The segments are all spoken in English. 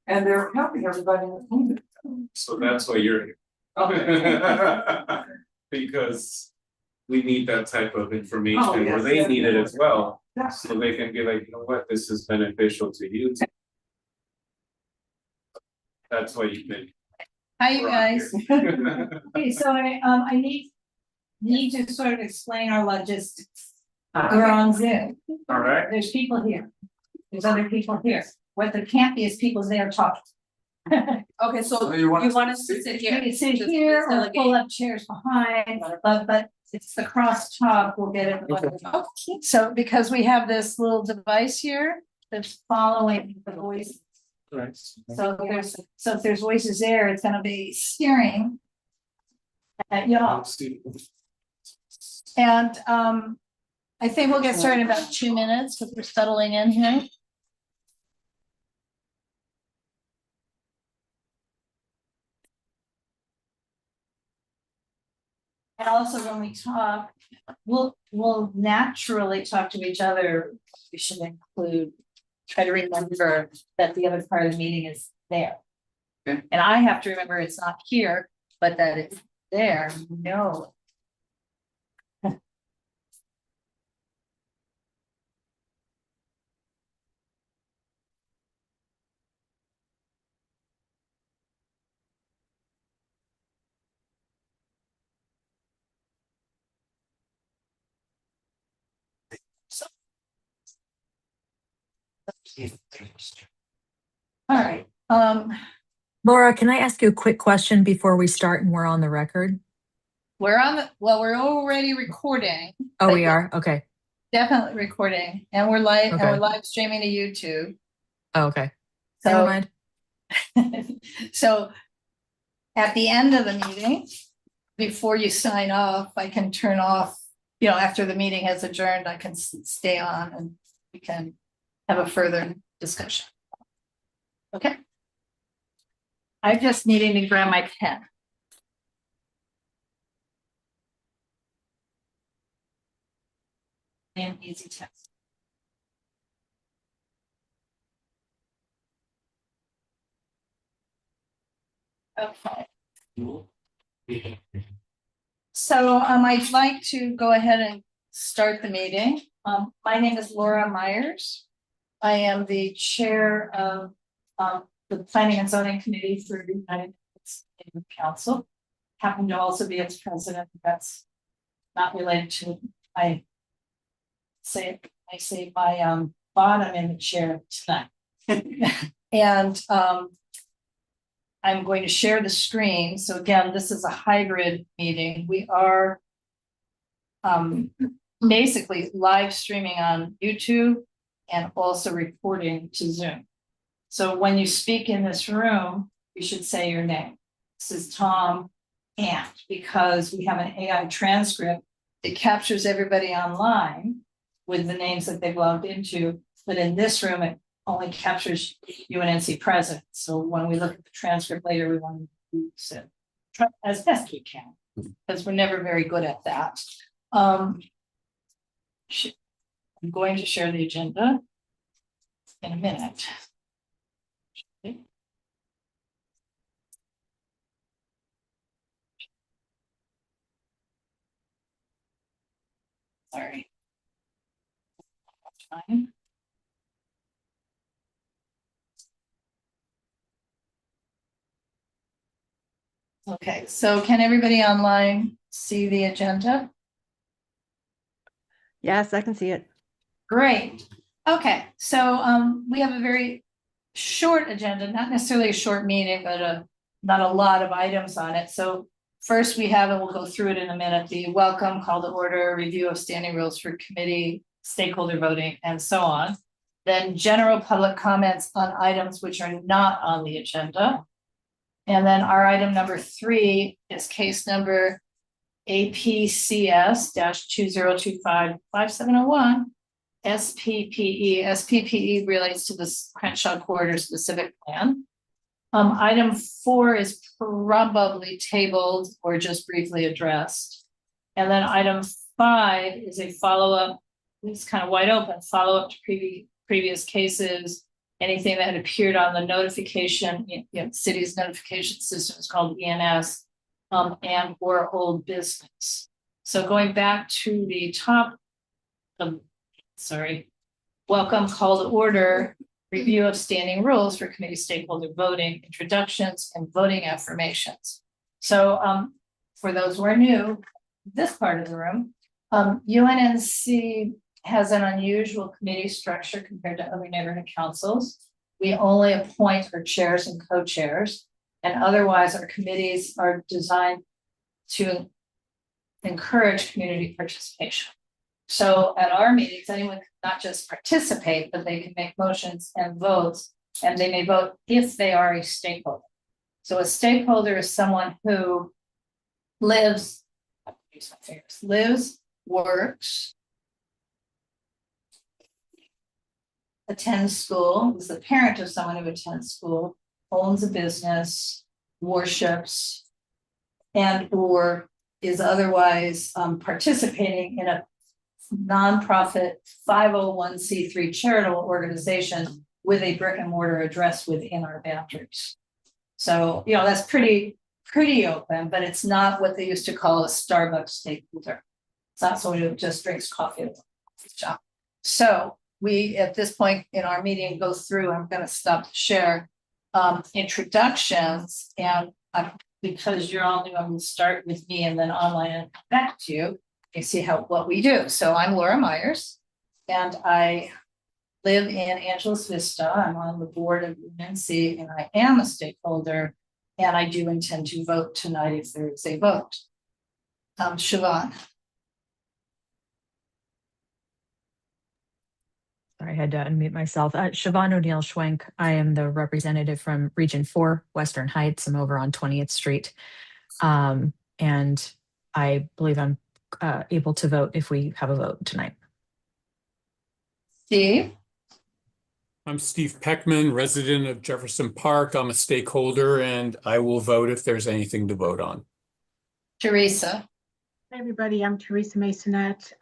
and they're helping everybody in the community. So that's why you're here. Because we need that type of information, Oh, or yes, they yes. need it as well, Yeah. so they can be like, you know what, this is beneficial to you. That's why you can. Hi, you guys. Here. Okay, so I need to sort of explain our logistics. We're on Zoom. All right. There's people here. There's other people here. What there can't be is people there talking. Okay, so You want us to sit You here? can sit Just here please or delegate. pull up chairs behind, but it's the cross talk, we'll get it. Okay. So because we have this little device here that's following the voice. Right. So if there's voices there, it's gonna be steering at y'all. And I think we'll get started in about 2 minutes because we're settling in here. And also when we talk, we'll naturally talk to each other. We should try to remember that the other part of the meeting is there. Okay. And I have to remember it's not here, but that it's there, no. All right, Laura, can I ask you a quick question before we start and we're on the record? we're already recording, Oh, we are? Okay. definitely recording, and we're live, and Okay. we're live streaming to YouTube. Oh, okay. Never So, mind. so at the end of the meeting, before you sign off, I can turn off, after the meeting has adjourned, I can stay on and we can have a further discussion. Okay. I just needing to grab my pen. And easy text. Okay. So I'd like to go ahead and start the meeting. My name is Laura Myers. I am the chair of the Planning and Zoning Committee for the United States Neighborhood Council. Happen to also be its president. That's not related to I say my bottom in the chair tonight. And I'm going to share the screen. So again, this is a hybrid meeting. We are basically live streaming on YouTube and also recording to Zoom. So when you speak in this room, you should say your name. This is Tom Ant, because we have an AI transcript that captures everybody online with the names that they've logged into. But in this room, it only captures UNNC president. So when we look at the transcript later, we want to use it as best we can, because we're never very good at that. I'm going to share the agenda in a minute. Okay. Sorry. Fine. Okay, so can everybody online see the agenda? Yes, I can see it. Great. Okay, so we have a very short agenda, not necessarily a short meeting, but not a lot of items on it. So first we have, and we'll go through it in a minute, the welcome, call to order, review of standing rules for committee, stakeholder voting, and so on. Then general public comments on items which are not on the agenda. And then our item number 3 is case number APCS-2025-5701, SPPE. SPPE relates to the Crenshaw Corridor specific plan. Item 4 is probably tabled or just briefly addressed. And then item 5 is a follow-up. It's kind of wide open, follow-up to previous cases anything that had appeared on the notification, city's notification system is called ENS, and or old business. So going back to the top of, welcome, call to order, review of standing rules for committee stakeholder voting, introductions, and voting affirmations. So for those who are new, this part of the room, UNNC has an unusual committee structure compared to other neighborhood councils. We only appoint our chairs and co-chairs, and otherwise our committees are designed to encourage community participation. So at our meetings, anyone can not just participate, but they can make motions and votes, and they may vote if they are a stakeholder. So a stakeholder is someone who lives, works, attends school, is the parent of someone who attends school, owns a business, worships, and or is otherwise participating in a nonprofit 501c3 charitable organization with a brick and mortar address within our boundaries. So, that's pretty open, but it's not what they used to call a Starbucks stakeholder. It's not someone who just drinks coffee at the coffee shop. So we, at this point in our meeting, go through, I'm going to stop to share introductions, and because you're all new, I'm going to start with me and then online and come back to you. You see what we do. So I'm Laura Myers, and I live in Angeles Vista. I'm on the board of UNNC, and I am a stakeholder, and I do intend to vote tonight if there is a vote. Siobhan. Sorry, I had to unmute myself. Siobhan O'Neill Schwenk. I am the representative from Region 4, Western Heights. I'm over on 20th Street. And I believe I'm able to vote if we have a vote tonight. Steve. I'm Steve Peckman, resident of Jefferson Park. I'm a stakeholder, and I will vote if there's anything to vote on. Teresa. Hi, everybody. I'm Teresa Masonette.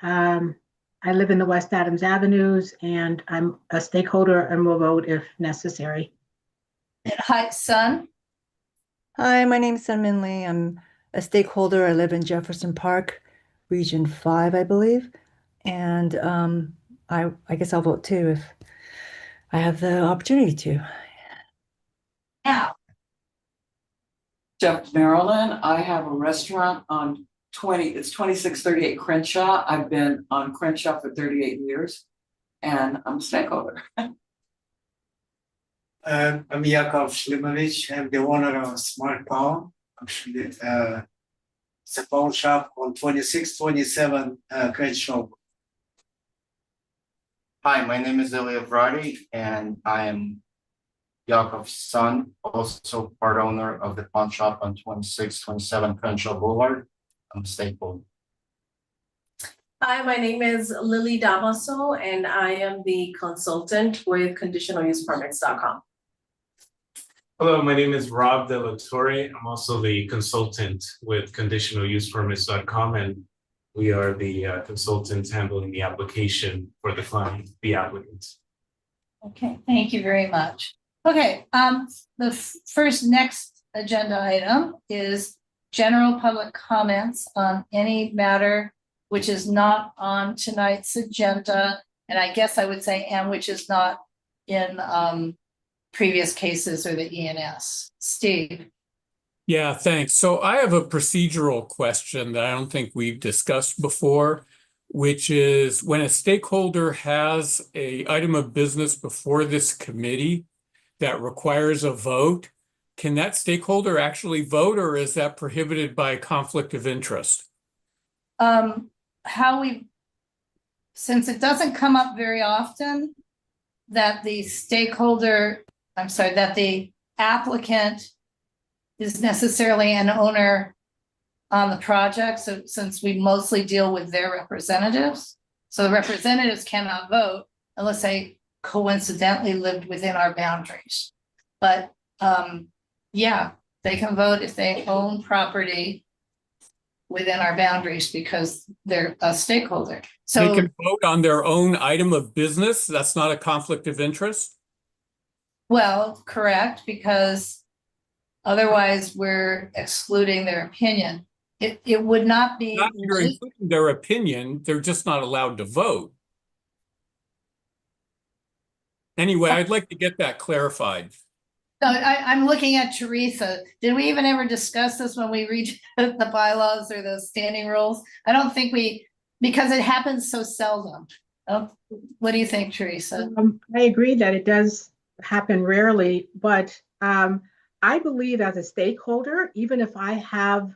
I live in the West Adams Avenues, and I'm a stakeholder and will vote if necessary. And hi, Sun. Hi, my name is Sunmin Lee. I'm a stakeholder. I live in Jefferson Park, Region 5, I believe. And I guess I'll vote too if I have the opportunity to. Now. Jeff Maryland, I have a restaurant on 2638 Crenshaw. I've been on Crenshaw for 38 years, and I'm a stakeholder. I'm Yakov Shlimovich. I'm the owner of Smart Power. Actually, it's a pawn shop on 2627 Crenshaw. Hi, my name is Ilya Vrati, and I am Yakov's son, also part owner of the pawn shop on 2627 Crenshaw Boulevard. I'm a stakeholder. Hi, my name is Lily Damaso, and I am the consultant with conditionalusepermits.com. Hello, my name is Rob De La Torre. I'm also the consultant with conditionalusepermits.com, and we are the consultants handling the application for the client, the applicant. Okay, thank you very much. Okay, the first next agenda item is general public comments on any matter which is not on tonight's agenda, and I guess I would say, and which is not in previous cases or the ENS. Steve. Yeah, thanks. So I have a procedural question that I don't think we've discussed before, which is when a stakeholder has an item of business before this committee that requires a vote, can that stakeholder actually vote, or is that prohibited by conflict of interest? Since it doesn't come up very often that the that the applicant is necessarily an owner on the project. So since we mostly deal with their representatives, so the representatives cannot vote unless they coincidentally lived within our boundaries. But yeah, they can vote if they own property within our boundaries because they're a stakeholder. So they can vote on their own item of business. That's not a conflict of interest. Well, correct, because otherwise we're excluding their opinion. It would not be. Not you're including their opinion, they're just not allowed to vote. Anyway, I'd like to get that clarified. No, I'm looking at Teresa. Did we even ever discuss this when we read the bylaws or the standing rules? I don't think we, because it happens so seldom. Oh, what do you think, Teresa? I agree that it does happen rarely, but I believe as a stakeholder, even if I have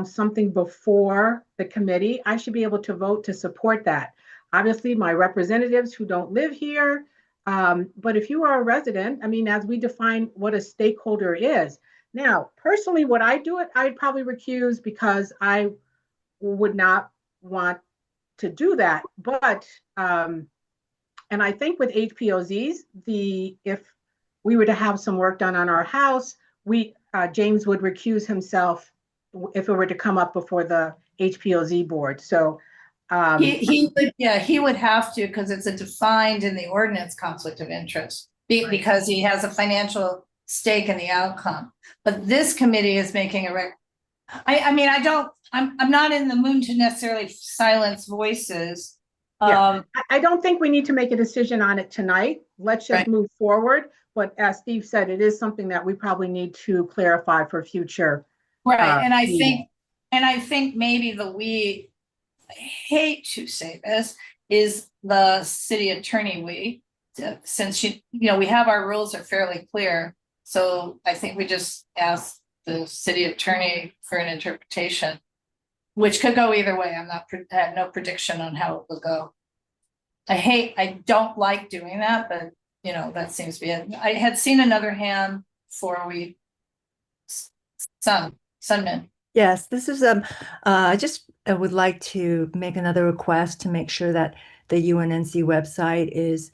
something before the committee, I should be able to vote to support that. Obviously, my representatives who don't live here, but if you are a resident, I mean, as we define what a stakeholder is. Now, personally, what I do, I'd probably recuse because I would not want to do that. But, and I think with HPOZs, if we were to have some work done on our house, James would recuse himself if it were to come up before the HPOZ board. So he would have to, because it's a defined in the ordinance conflict of interest, because he has a financial stake in the outcome. But this committee is making I mean, I'm not in the mood to necessarily silence voices. Yeah. I don't think we need to make a decision on it tonight. Let's just move forward. But as Steve said, it is something that we probably need to clarify for future. Right. And I think maybe I hate to say this, is the city attorney, since we have our rules are fairly clear. So I think we just ask the city attorney for an interpretation, which could go either way. I have no prediction on how it will go. I don't like doing that, but that seems to be it. I had seen another hand before Sunman. Yes, this is I would like to make another request to make sure that the UNNC website is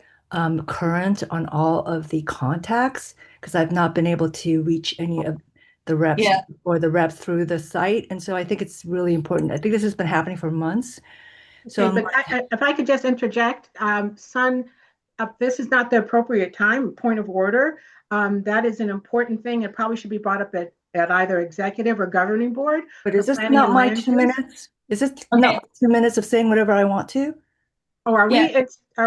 current on all of the contacts, because I've not been able to reach any of the reps or the reps through the site. And so I think it's really important. I think this has been happening for months. So but if I could just interject, this is not the appropriate time, point of order. That is an important thing. It probably should be brought up at either executive or governing board. But is this not my 2 minutes? Is this not 2 minutes of saying whatever I want to? Or are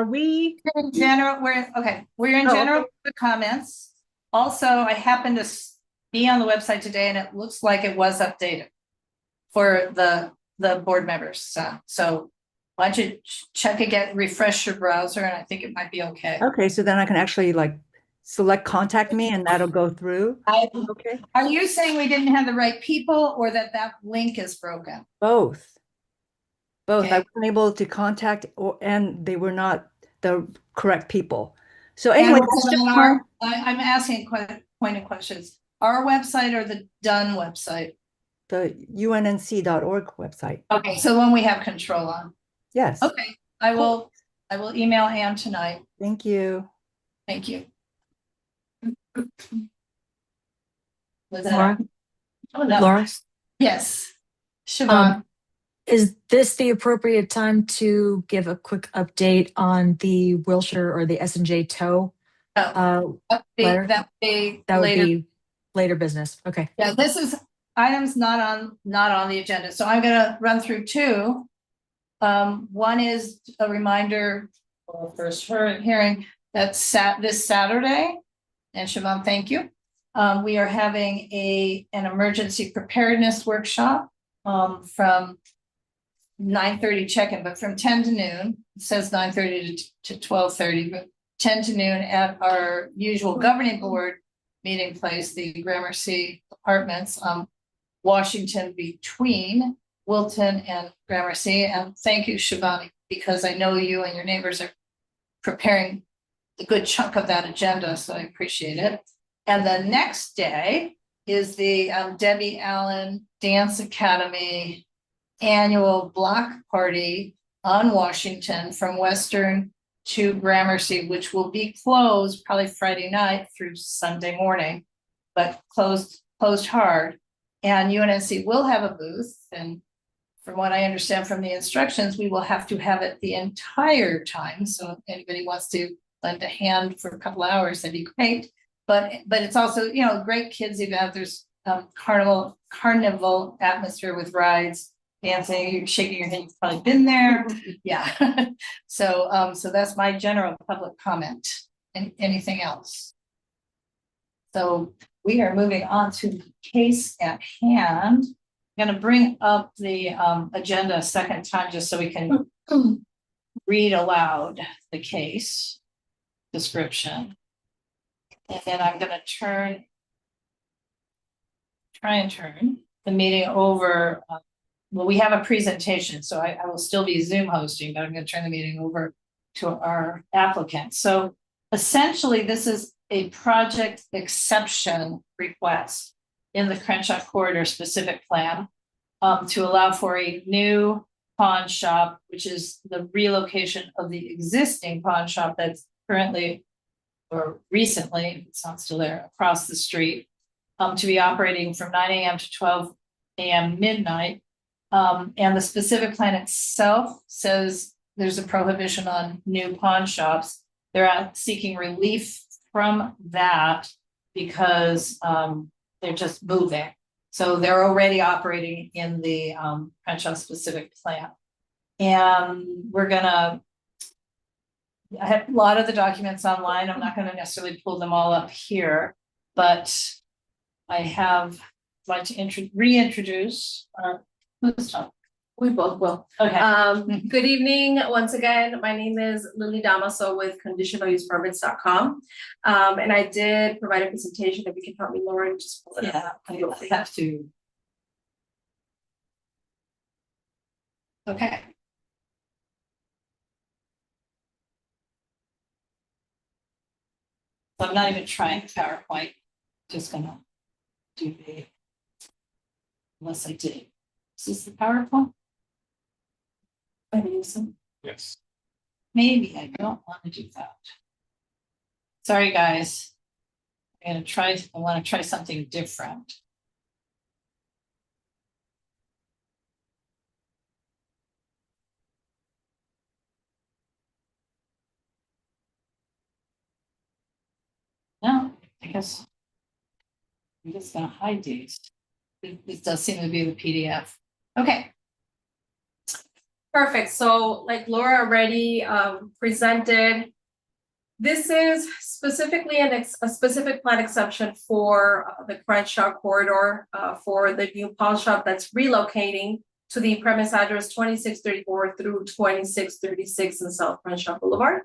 we in general? We're in general comments. Also, I happened to be on the website today and it looks like it was updated for the board members. So why don't you check again, refresh your browser, and I think it might be okay. Okay, so then I can actually select contact me and that'll go through. Okay. Are you saying we didn't have the right people, or that link is broken? Both. Okay. I wasn't able to contact, and they were not the correct people. So anyway, I'm asking pointed questions. Our website or the Dunn website? The UNNC.org website. Okay, so one we have control on. Yes. Okay, I will email Ann tonight. Thank you. Thank you. Laura? Oh, no. Laura? Yes. Siobhan. Is this the appropriate time to give a quick update on the Wilshire or the S&J tow? That would be later business. Okay. Yeah, this is items not on the agenda. So I'm gonna run through two. One is a reminder for first hearing that's this Saturday. And Siobhan, thank you. We are having an emergency preparedness workshop from 9:30 check-in, but from 10 to noon. It says 9:30 to 12:30, but 10 to noon at our usual governing board meeting place, the Gramercy Apartments, Washington, between Wilton and Gramercy. And thank you, Shivani, because I know you and your neighbors are preparing a good chunk of that agenda, so I appreciate it. And the next day is the Debbie Allen Dance Academy annual block party on Washington from Western to Gramercy, which will be closed probably Friday night through Sunday morning, but closed hard. And UNNC will have a booth, and from what I understand from the instructions, we will have to have it the entire time. So if anybody wants to lend a hand for a couple hours, that'd be great. But it's also, you know, great kids event. There's carnival atmosphere with rides, dancing, you're shaking your head, you've probably been there. Yeah. So that's my general public comment. And anything else? So we are moving on to the case at hand. I'm gonna bring up the agenda a second time just so we can read aloud the case description. And then I'm gonna try and turn the meeting over. Well, we have a presentation, so I will still be Zoom hosting, but I'm gonna turn the meeting over to our applicant. So essentially, this is a project exception request in the Crenshaw Corridor specific plan to allow for a new pawn shop, which is the relocation of the existing pawn shop that's currently or recently, it's not still there, across the street, to be operating from 9 a.m. to 12 a.m. midnight. And the specific plan itself says there's a prohibition on new pawn shops. They're seeking relief from that because they're just moving. So they're already operating in the Crenshaw specific plan. And I have a lot of the documents online. I'm not going to necessarily pull them all up here, but I'd like to reintroduce who's talking. We both will. Okay. Good evening, once again, my name is Lily Damaso with conditionalusepermits.com. And I did provide a presentation, if you can help me, Lauren, just pull it up. Yeah, I have to. Okay. So I'm not even trying PowerPoint, just gonna do unless I did. Is this the PowerPoint? Yes. Maybe I don't want to do that. Sorry, guys. I want to try something different. No, I guess I'm just gonna hide these. This does seem to be the PDF. Okay. Perfect. So like Laura already presented, this is specifically a specific plan exception for the Crenshaw corridor for the new pawn shop that's relocating to the premise address 2634 through 2636 in South Crenshaw Boulevard.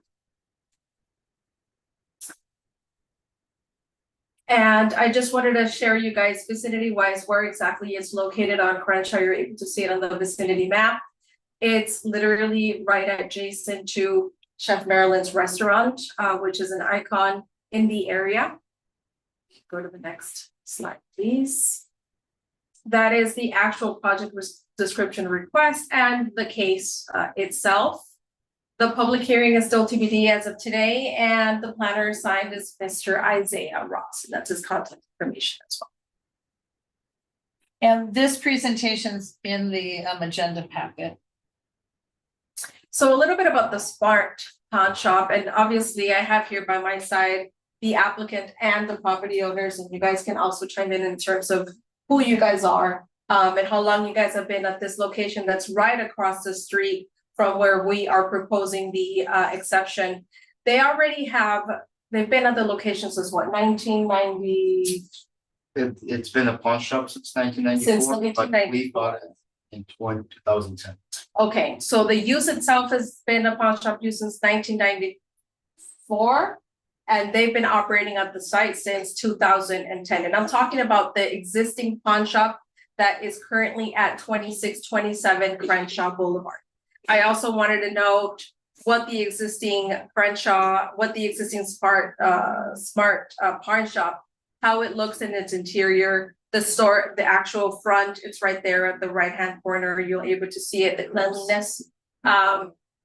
And I just wanted to share you guys vicinity wise where exactly it's located on Crenshaw. You're able to see it on the vicinity map. It's literally right adjacent to Chef Marilyn's restaurant, which is an icon in the area. Go to the next slide, please. That is the actual project description request and the case itself. The public hearing is still TBD as of today, and the planner assigned is Mr. Isaiah Ross, and that's his contact information as well. And this presentation's in the agenda packet. So a little bit about the Smart Pawn Shop, and obviously I have here by my side the applicant and the property owners, and you guys can also chime in terms of who you guys are and how long you guys have been at this location that's right across the street from where we are proposing the exception. They've been at the location since what, 1990? It's been a pawn shop since 1994. Since But 1994. we bought it in 2010. Okay, so the use itself has been a pawn shop use since 1994. And they've been operating at the site since 2010. And I'm talking about the existing pawn shop that is currently at 2627 Crenshaw Boulevard. I also wanted to note what the existing smart pawn shop, how it looks in its interior, the actual front, it's right there at the right-hand corner. You'll able to see it, the cleanliness.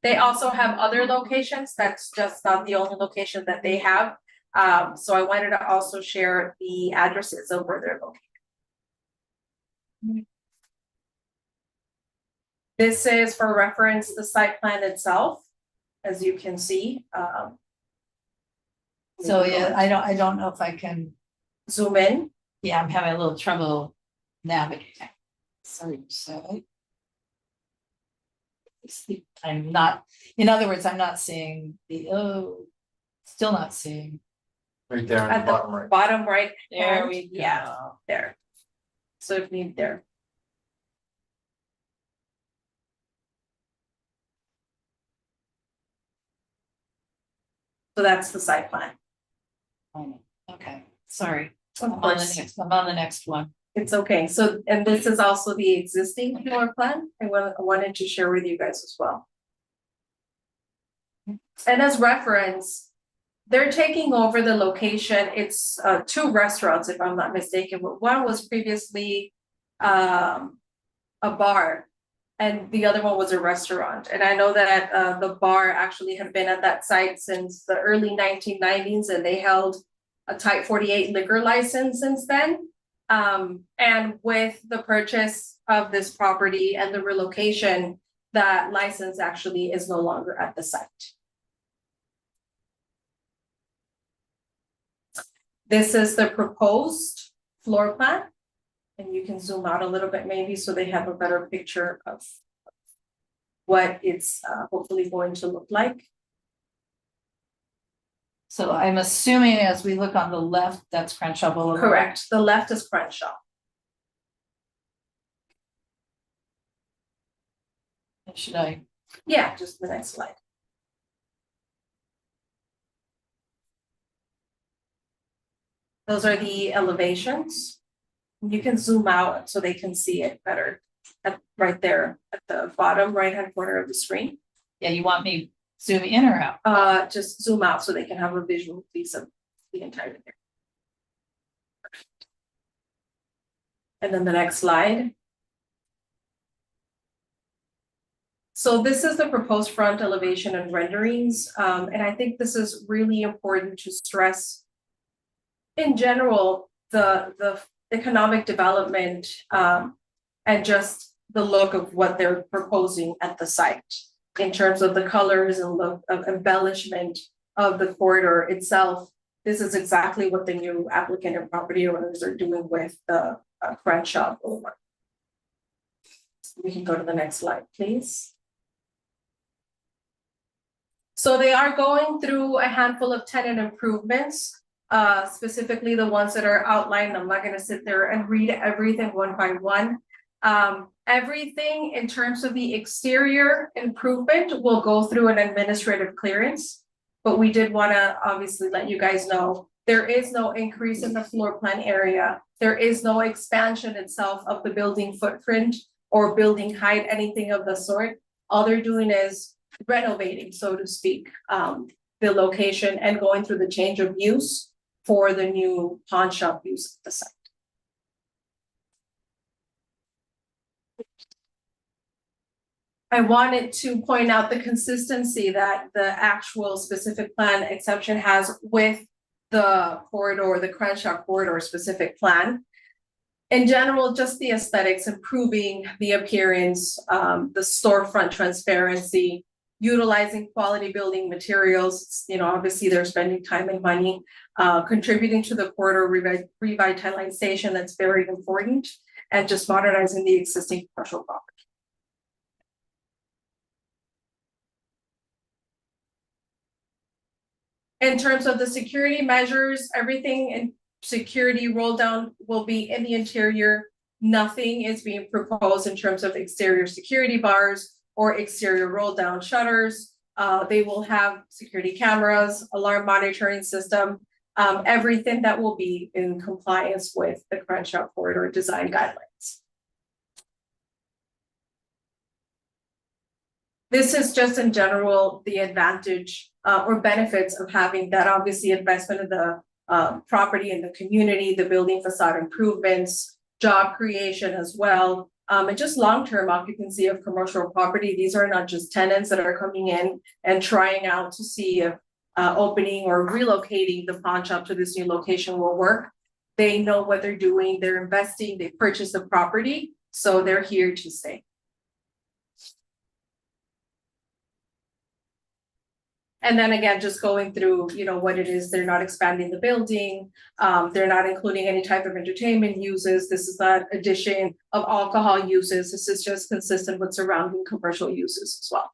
They also have other locations. That's just not the only location that they have. So I wanted to also share the addresses of where they're located. This is for reference, the site plan itself, as you can see. So yeah, I don't know if I can, Zoom in. yeah, I'm having a little trouble navigating. Sorry, so. I'm not, in other words, I'm not seeing still not seeing. Right there on At the the bottom right. bottom right. There hand. we go. Yeah, there. So if need there. So that's the site plan. Okay, sorry. Of course. I'm on the next one. It's okay. So, and this is also the existing floor plan. I wanted to share with you guys as well. And as reference, they're taking over the location. It's two restaurants, if I'm not mistaken, but one was previously a bar and the other one was a restaurant. And I know that the bar actually had been at that site since the early 1990s, and they held a Type 48 liquor license since then. And with the purchase of this property and the relocation, that license actually is no longer at the site. This is the proposed floor plan. And you can zoom out a little bit maybe so they have a better picture of what it's hopefully going to look like. So I'm assuming as we look on the left, that's Crenshaw Boulevard. Correct. The left is Crenshaw. Should I? Yeah, just the next slide. Those are the elevations. You can zoom out so they can see it better. Right there at the bottom right-hand corner of the screen. Yeah, you want me zoom in or out? Just zoom out so they can have a visual piece of the entire thing. And then the next slide. So this is the proposed front elevation and renderings. And I think this is really important to stress. In general, the economic development and just the look of what they're proposing at the site in terms of the colors and look of embellishment of the corridor itself. This is exactly what the new applicant and property owners are doing with the Crenshaw Boulevard. We can go to the next slide, please. So they are going through a handful of tenant improvements, specifically the ones that are outlined. I'm not going to sit there and read everything one by one. Everything in terms of the exterior improvement will go through an administrative clearance, but we did want to obviously let you guys know there is no increase in the floor plan area. There is no expansion itself of the building footprint or building height, anything of the sort. All they're doing is renovating, so to speak, the location and going through the change of use for the new pawn shop use of the site. I wanted to point out the consistency that the actual specific plan exception has with the corridor, the Crenshaw corridor specific plan. In general, just the aesthetics, improving the appearance, the storefront transparency, utilizing quality building materials. You know, obviously they're spending time and money, contributing to the corridor revitalization. That's very important, and just modernizing the existing commercial property. In terms of the security measures, everything in security roll down will be in the interior. Nothing is being proposed in terms of exterior security bars or exterior roll down shutters. They will have security cameras, alarm monitoring system, everything that will be in compliance with the Crenshaw corridor design guidelines. This is just in general the advantage or benefits of having that obviously investment in the property in the community, the building facade improvements, job creation as well, and just long-term occupancy of commercial property. These are not just tenants that are coming in and trying out to see if opening or relocating the pawn shop to this new location will work. They know what they're doing, they're investing, they purchased the property, so they're here to stay. And then again, just going through, you know, what it is, they're not expanding the building, they're not including any type of entertainment uses. This is not addition of alcohol uses. This is just consistent with surrounding commercial uses as well.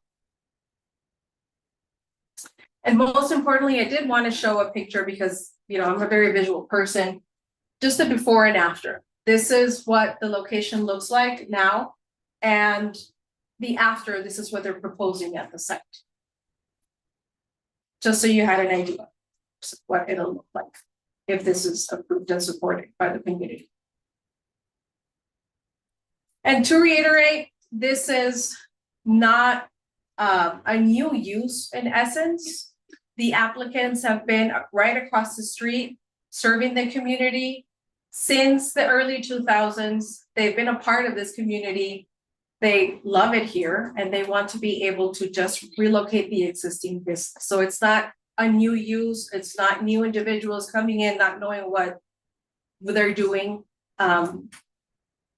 And most importantly, I did want to show a picture because, you know, I'm a very visual person, just the before and after. This is what the location looks like now, and the after, this is what they're proposing at the site. Just so you had an idea of what it'll look like if this is approved and supported by the community. And to reiterate, this is not a new use in essence. The applicants have been right across the street serving the community since the early 2000s. They've been a part of this community. They love it here and they want to be able to just relocate the existing business. So it's not a new use, it's not new individuals coming in, not knowing what they're doing. And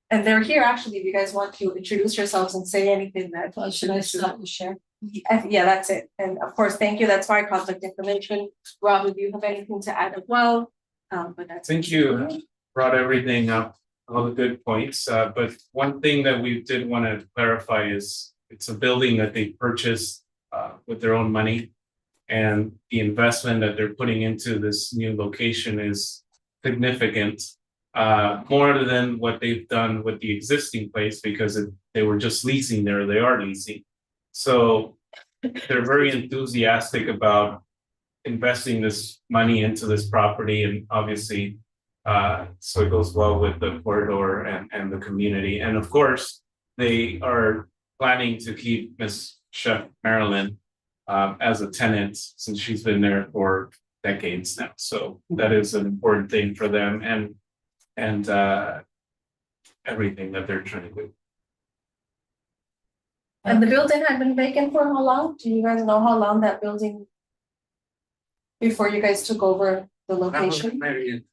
they're here actually, if you guys want to introduce yourselves and say anything that. Well, should I stop and share? Yeah, that's it. And of course, thank you. That's my contact information. Rob, if you have anything to add as well, but that's. Thank you. Brought everything up, all the good points. But one thing that we did want to clarify is it's a building that they purchased with their own money. And the investment that they're putting into this new location is significant, more than what they've done with the existing place because they were just leasing there, they are leasing. So they're very enthusiastic about investing this money into this property and obviously so it goes well with the corridor and the community. And of course, they are planning to keep Miss Chef Marilyn as a tenant since she's been there for decades now. So that is an important thing for them and everything that they're trying to do. And the building had been vacant for how long? Do you guys know how long that building before you guys took over the location? Marilyn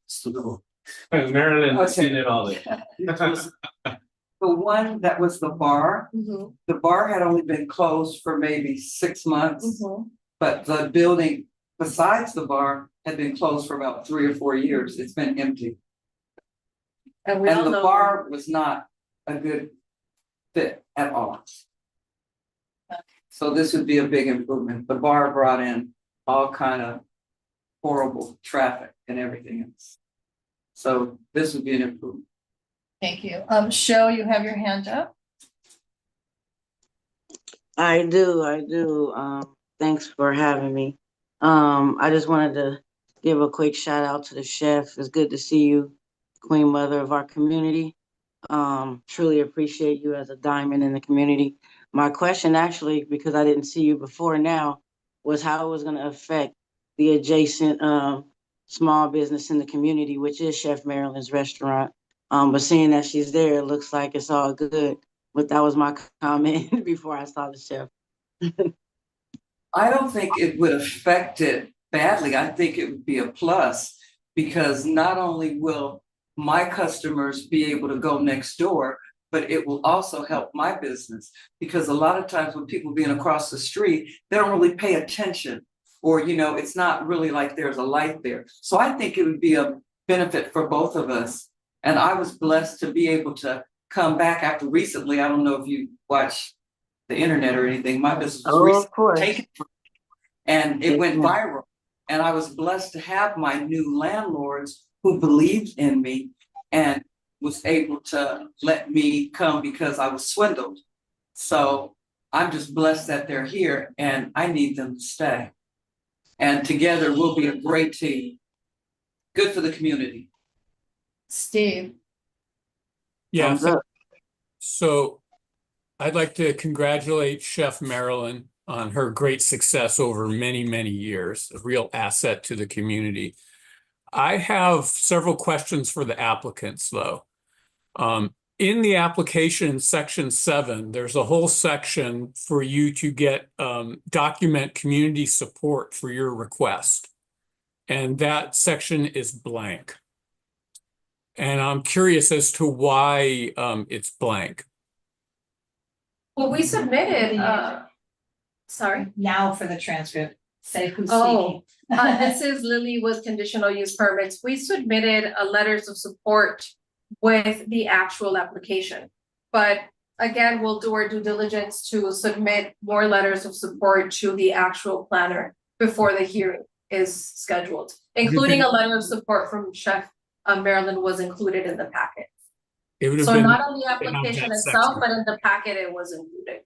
has seen it all. The one that was the bar, the bar had only been closed for maybe 6 months. But the building besides the bar had been closed for about 3 or 4 years. It's been empty. And the bar was not a good fit at all. So this would be a big improvement. The bar brought in all kind of horrible traffic and everything else. So this would be an improvement. Thank you. Sho, you have your hand up. I do. Thanks for having me. I just wanted to give a quick shout out to the chef. It's good to see you, Queen Mother of our community. Truly appreciate you as a diamond in the community. My question actually, because I didn't see you before now, was how it was going to affect the adjacent small business in the community, which is Chef Marilyn's restaurant. But seeing that she's there, it looks like it's all good. But that was my comment before I saw the chef. I don't think it would affect it badly. I think it would be a plus because not only will my customers be able to go next door, but it will also help my business because a lot of times when people being across the street, they don't really pay attention or, you know, it's not really like there's a light there. So I think it would be a benefit for both of us. And I was blessed to be able to come back after recently. I don't know if you watch the internet or anything. My business was recently taken and it went viral. And I was blessed to have my new landlords who believed in me and was able to let me come because I was swindled. So I'm just blessed that they're here and I need them to stay. And together we'll be a great team. Good for the community. Steve. Yeah. So I'd like to congratulate Chef Marilyn on her great success over many, many years, a real asset to the community. I have several questions for the applicants, though. In the application, section 7, there's a whole section for you to get document community support for your request. And that section is blank. And I'm curious as to why it's blank. Well, we submitted, sorry. Now for the transcript. say who's Oh, speaking. this is Lily with conditional use permits. We submitted letters of support with the actual application. But again, we'll do our due diligence to submit more letters of support to the actual planner before the hearing is scheduled, including a letter of support from Chef Marilyn was included in the packet. It would have So been not on the nice to have application that itself, section. but in the packet it was included.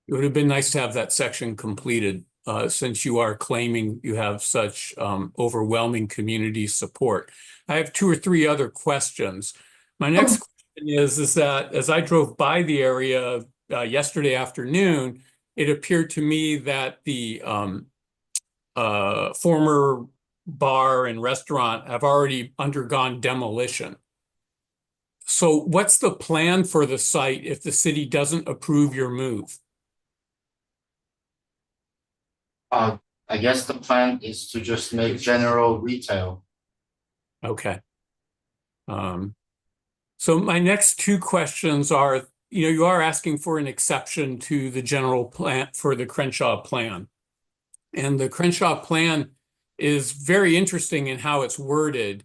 It would have been nice to have that section completed, since you are claiming you have such overwhelming community support. I have 2 or 3 other questions. My next question is that as I drove by the area yesterday afternoon, it appeared to me that the former bar and restaurant have already undergone demolition. So what's the plan for the site if the city doesn't approve your move? I guess the plan is to just make general retail. Okay. So my next 2 questions are, you are asking for an exception to the general plan for the Crenshaw plan. And the Crenshaw plan is very interesting in how it's worded.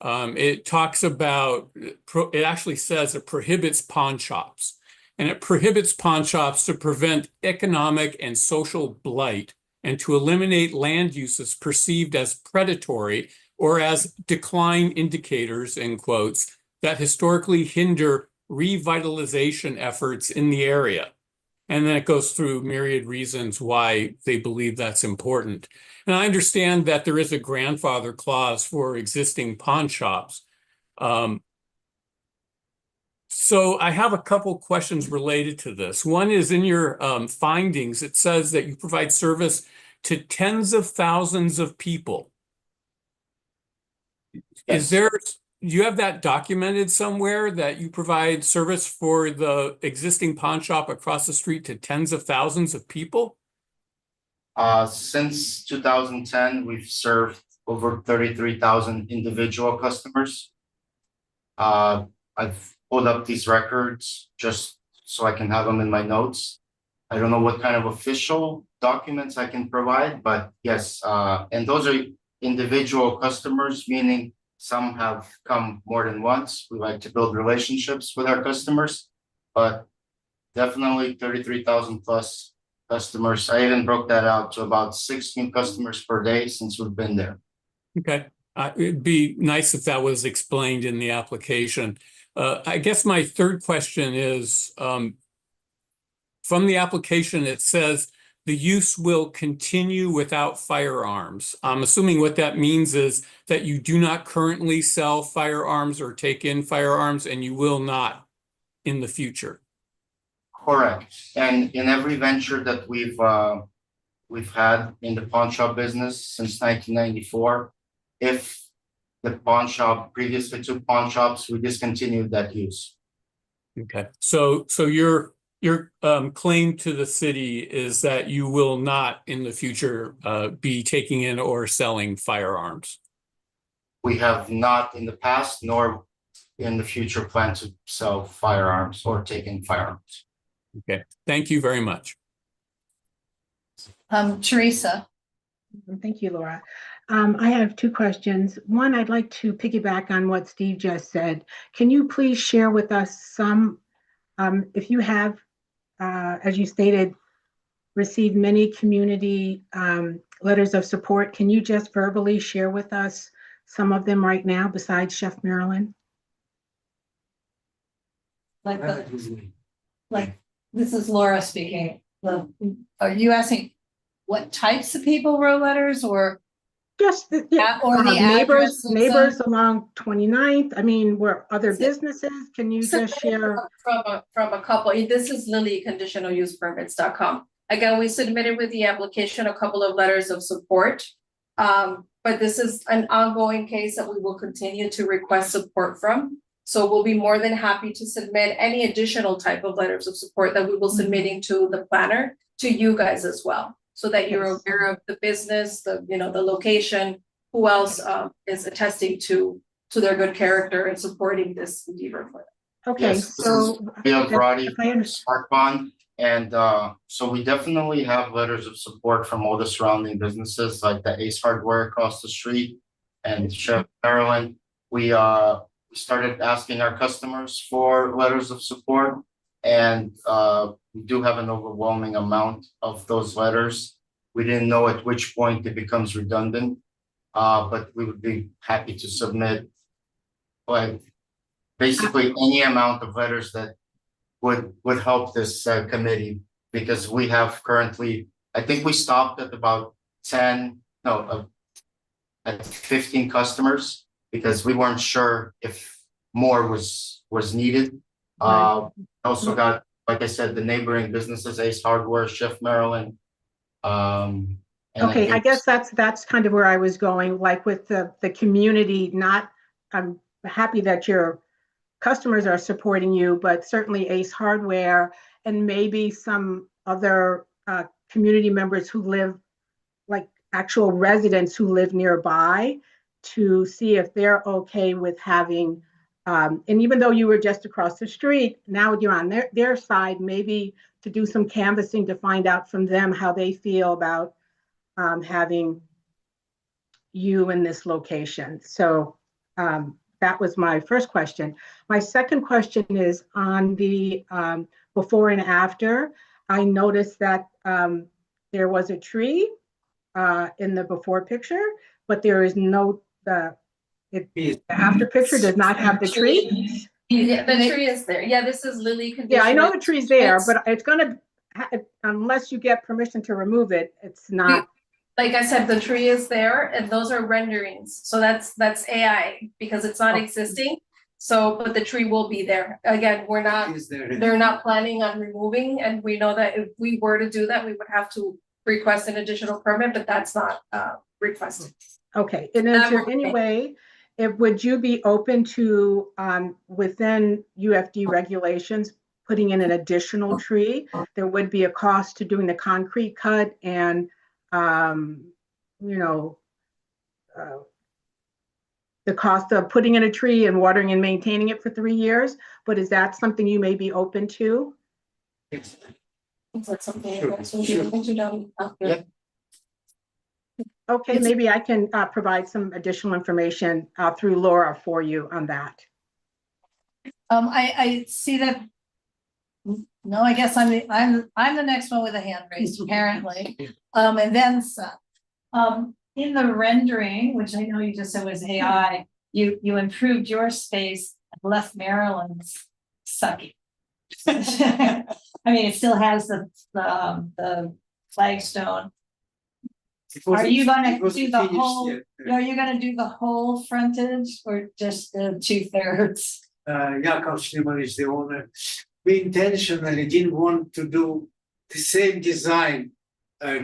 It talks about, it actually says it prohibits pawn shops. And it prohibits pawn shops to prevent economic and social blight and to eliminate land uses perceived as predatory or as decline indicators, in quotes, that historically hinder revitalization efforts in the area. And then it goes through myriad reasons why they believe that's important. And I understand that there is a grandfather clause for existing pawn shops. So I have a couple questions related to this. One is in your findings, it says that you provide service to tens of thousands of people. Yes. Do you have that documented somewhere that you provide service for the existing pawn shop across the street to tens of thousands of people? Since 2010, we've served over 33,000 individual customers. I've pulled up these records just so I can have them in my notes. I don't know what kind of official documents I can provide, but yes, and those are individual customers, meaning some have come more than once. We like to build relationships with our customers, but definitely 33,000 plus customers. I even broke that out to about 16 customers per day since we've been there. Okay. It'd be nice if that was explained in the application. I guess my third question is, from the application, it says the use will continue without firearms. I'm assuming what that means is that you do not currently sell firearms or take in firearms, and you will not in the future. Correct. And in every venture that we've had in the pawn shop business since 1994, if the pawn shop previously took pawn shops, we discontinued that use. Okay. So your claim to the city is that you will not in the future be taking in or selling firearms. We have not in the past nor in the future plan to sell firearms or take in firearms. Okay. Thank you very much. Teresa. Thank you, Laura. I have 2 questions. One, I'd like to piggyback on what Steve just said. Can you please share with us some, if you have, as you stated, received many community letters of support, can you just verbally share with us some of them right now besides Chef Marilyn? Like this is Laura speaking. Are you asking what types of people wrote letters or? Just the neighbors along 29th. I mean, were other businesses? Can you just share? From a couple, this is Lily, conditionalusepermits.com. Again, we submitted with the application a couple of letters of support. But this is an ongoing case that we will continue to request support from. So we'll be more than happy to submit any additional type of letters of support that we will submitting to the planner to you guys as well. So that you're aware of the business, the location, who else is attesting to their good character and supporting this endeavor for them. Okay, Yes, so Via Brady, Smart Bond. And so we definitely have letters of support from all the surrounding businesses, like the Ace Hardware across the street and Chef Maryland. We started asking our customers for letters of support, and we do have an overwhelming amount of those letters. We didn't know at which point it becomes redundant, but we would be happy to submit like basically any amount of letters that would help this committee, because we have currently, I think we stopped at about 10, no, at 15 customers, because we weren't sure if more was needed. Also got, like I said, the neighboring businesses, Ace Hardware, Chef Maryland. And Okay, I think- guess that's kind of where I was going, like with the community, not, I'm happy that your customers are supporting you, but certainly Ace Hardware and maybe some other community members who live, like actual residents who live nearby, to see if they're okay with having, and even though you were just across the street, now you're on their side, maybe to do some canvassing to find out from them how they feel about having you in this location. So that was my first question. My second question is on the before and after. I noticed that there was a tree in the before picture, but there is no, the after picture does not have the tree. Yeah, the tree is there. Yeah, this is lily condition. Yeah, I know the tree's there, but it's gonna, unless you get permission to remove it, it's not. Like I said, the tree is there and those are renderings. So that's AI because it's not existing. So, but the tree will be there. Again, they're not planning on removing, and we know that if we were to do that, we would have to request an additional permit, but that's not requested. Okay, and is there any way, would you be open to, within UFD regulations, putting in an additional tree? There would be a cost to doing the concrete cut and, you know, the cost of putting in a tree and watering and maintaining it for 3 years, but is that something you may be open to? Is that something you guys would be open to down after? Okay, maybe I can provide some additional information through Laura for you on that. I see that. No, I guess I'm the next one with a hand raised, apparently. And then some. In the rendering, which I know you just said was AI, you improved your space and left Maryland's sucky. I mean, it still has the flagstone. Are you gonna do the whole? Are you gonna do the whole frontage or just the 2/3? Yakov Shlimovich, the owner, we intentionally didn't want to do the same design,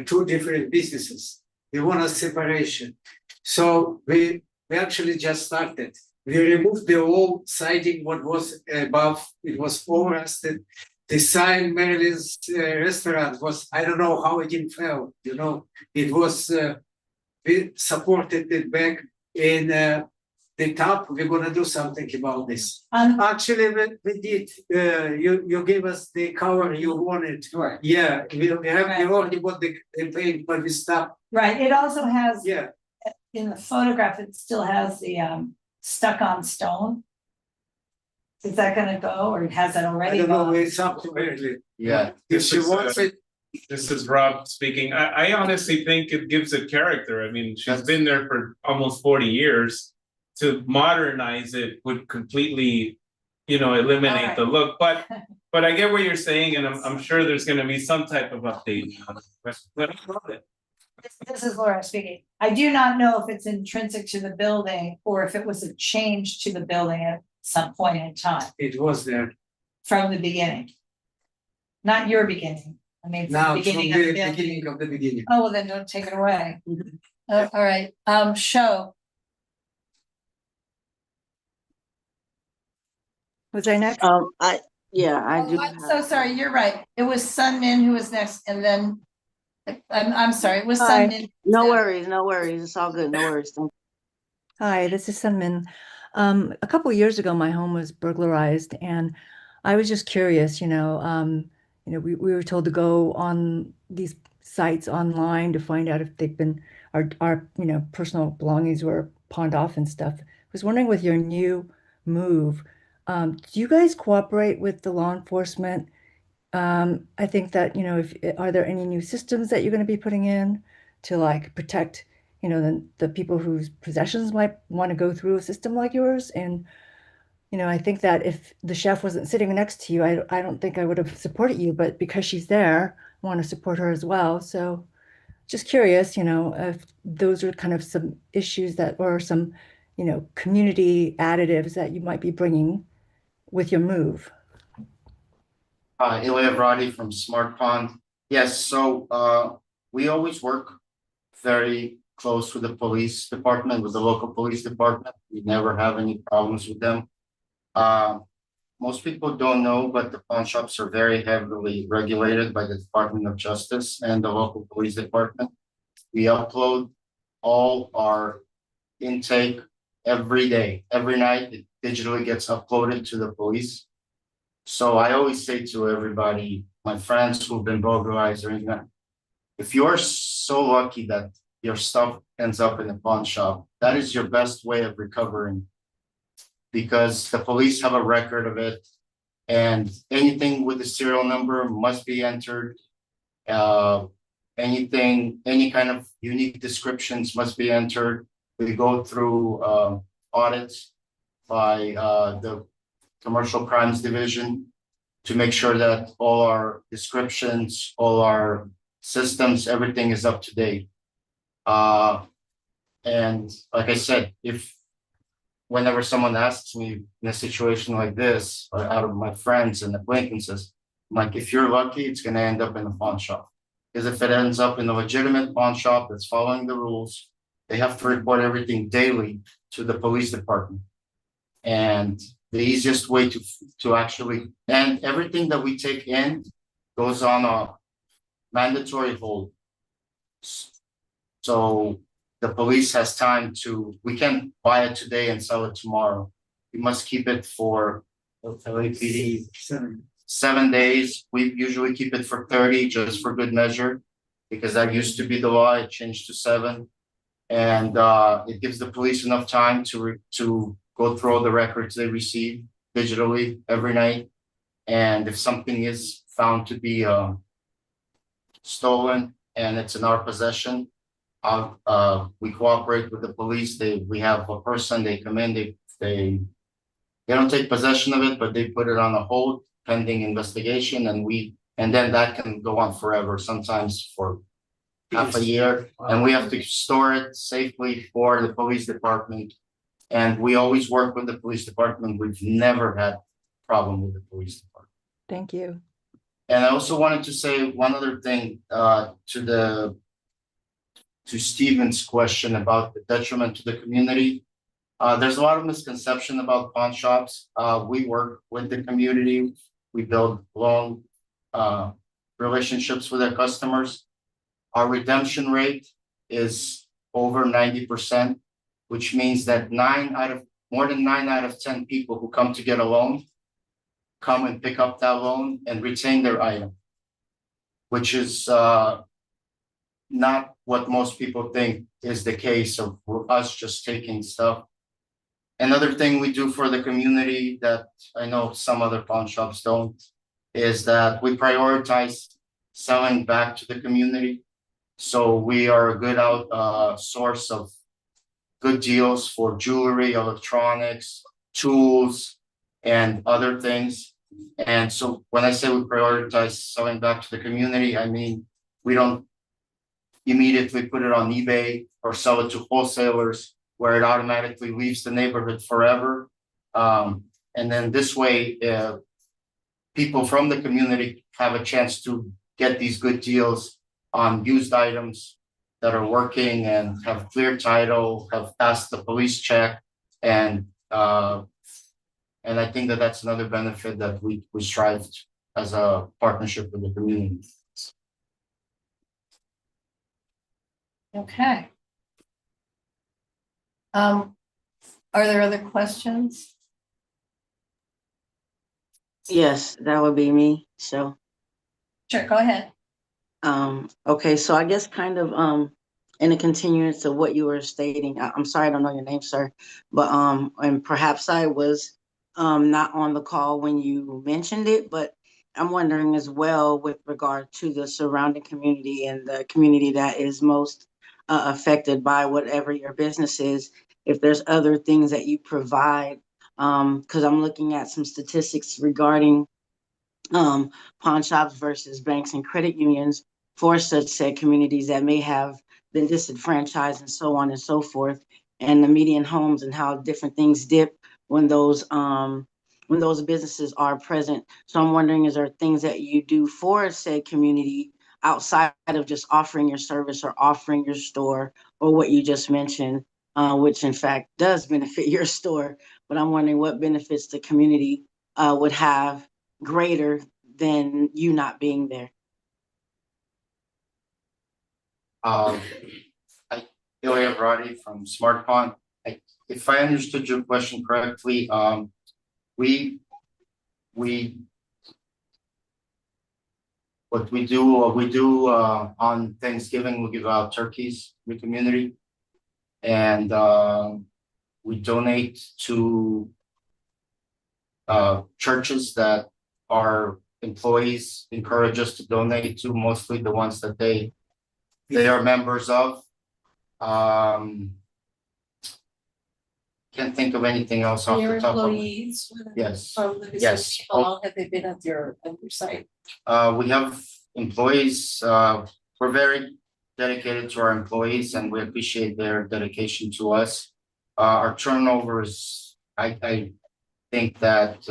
two different businesses. We want a separation. So we actually just started. We removed the old siding, what was above, it was all rusted. The sign, Maryland's restaurant was, I don't know how it didn't fail, you know, it was, we supported it back in the top. We're gonna do something about this. Actually, we did, you gave us the cover you wanted. Right. Yeah, we already got the paint, but we stopped. Right, it also has, Yeah, in the photograph, it still has the stuck on stone. Is that gonna go, or has that I already don't know, gone? it's up to Maryland. Yeah, If she wants it, This is Rob speaking. I honestly think it gives it character. I mean, she's been there for almost 40 years. To modernize it would completely, eliminate the look, but I get what you're saying, and I'm sure there's gonna be some type of update. But I love it. This is Laura speaking. I do not know if it's intrinsic to the building or if it was a change to the building at some point in time it was there. from the beginning. Not your beginning. I mean, from Now, the from beginning of the the building. beginning of the beginning. Oh, well, then don't take it away. All right, show. Was I next? I do. I'm so sorry, you're right. It was Sun Min who was next, and then I'm sorry, it was Hi. Sun Min. No worries. It's all good. No worries. Hi, this is Sunmin. A couple years ago, my home was burglarized, and I was just curious, we were told to go on these sites online to find out if they've been, our personal belongings were pawned off and stuff. I was wondering with your new move, do you guys cooperate with the law enforcement? I think that, if are there any new systems that you're going to be putting in to like protect, the people whose possessions might want to go through a system like yours? And, I think that if the chef wasn't sitting next to you, I don't think I would have supported you, but because she's there, I want to support her as well. So just curious, if those are kind of some issues that, or some, community additives that you might be bringing with your move. Ilya Vradi from Smart Pond. Yes, so we always work very close with the police department, with the local police department. We never have any problems with them. Most people don't know, but the pawn shops are very heavily regulated by the Department of Justice and the local police department. We upload all our intake every day, every night. It digitally gets uploaded to the police. So I always say to everybody, my friends who've been burglarized or anything, if you're so lucky that your stuff ends up in a pawn shop, that is your best way of recovering, because the police have a record of it, and anything with a serial number must be entered. Any kind of unique descriptions must be entered. We go through audits by the Commercial Crimes Division to make sure that all our descriptions, all our systems, everything is up to date. And like I said, whenever someone asks me in a situation like this, out of my friends and acquaintances, I'm like, if you're lucky, it's going to end up in a pawn shop. Because if it ends up in a legitimate pawn shop that's following the rules, they have to report everything daily to the police department. And the easiest way to actually, and everything that we take in goes on a mandatory hold. So the police has time we can't buy it today and sell it tomorrow. We must keep it for LAPD 7 days. We usually keep it for 30 just for good measure, because that used to be the law. It changed to 7. And it gives the police enough time to go through all the records they receive digitally every night. And if something is found to be stolen and it's in our possession, we cooperate with the police. We have a person, they come in, they don't take possession of it, but they put it on a hold pending investigation, and then that can go on forever, sometimes for half a year, and we have to store it safely for the police department. And we always work with the police department. We've never had a problem with the police department. Thank you. And I also wanted to say one other thing to Stephen's question about the detriment to the community. There's a lot of misconception about pawn shops. We work with the community. We build long relationships with our customers. Our redemption rate is over 90%, which means that more than 9 out of 10 people who come to get a loan come and pick up that loan and retain their item, which is not what most people think is the case of us just taking stuff. Another thing we do for the community that I know some other pawn shops don't is that we prioritize selling back to the community. So we are a good source of good deals for jewelry, electronics, tools, and other things. And so when I say we prioritize selling back to the community, I mean, we don't immediately put it on eBay or sell it to wholesalers where it automatically leaves the neighborhood forever. And then this way, people from the community have a chance to get these good deals on used items that are working and have clear title, have passed the police check, and I think that that's another benefit that we strive to, as a partnership with the community. Okay. Are there other questions? Yes, that would be me. So Sure, go ahead. Okay, so I guess kind of in a continuance of what you were stating, I'm sorry, I don't know your name, sir, but and perhaps I was not on the call when you mentioned it, but I'm wondering as well with regard to the surrounding community and the community that is most affected by whatever your business is, if there's other things that you provide, because I'm looking at some statistics regarding pawn shops versus banks and credit unions for such said communities that may have been disenfranchised and so on and so forth, and the median homes and how different things dip when those businesses are present. So I'm wondering, is there things that you do for said community outside of just offering your service or offering your store or what you just mentioned, which in fact does benefit your store, but I'm wondering what benefits the community would have greater than you not being there. Ilya Brody from Smart Pond. If I understood your question correctly, we what we do on Thanksgiving, we give out turkeys in the community, and we donate to churches that our employees encourage us to donate to, mostly the ones that they are members of. Can't think of anything else off Your the top of my. employees. Yes. From the business, Yes. how long have they been at your site? We have employees, we're very dedicated to our employees and we appreciate their dedication to us. Our turnover is, I think that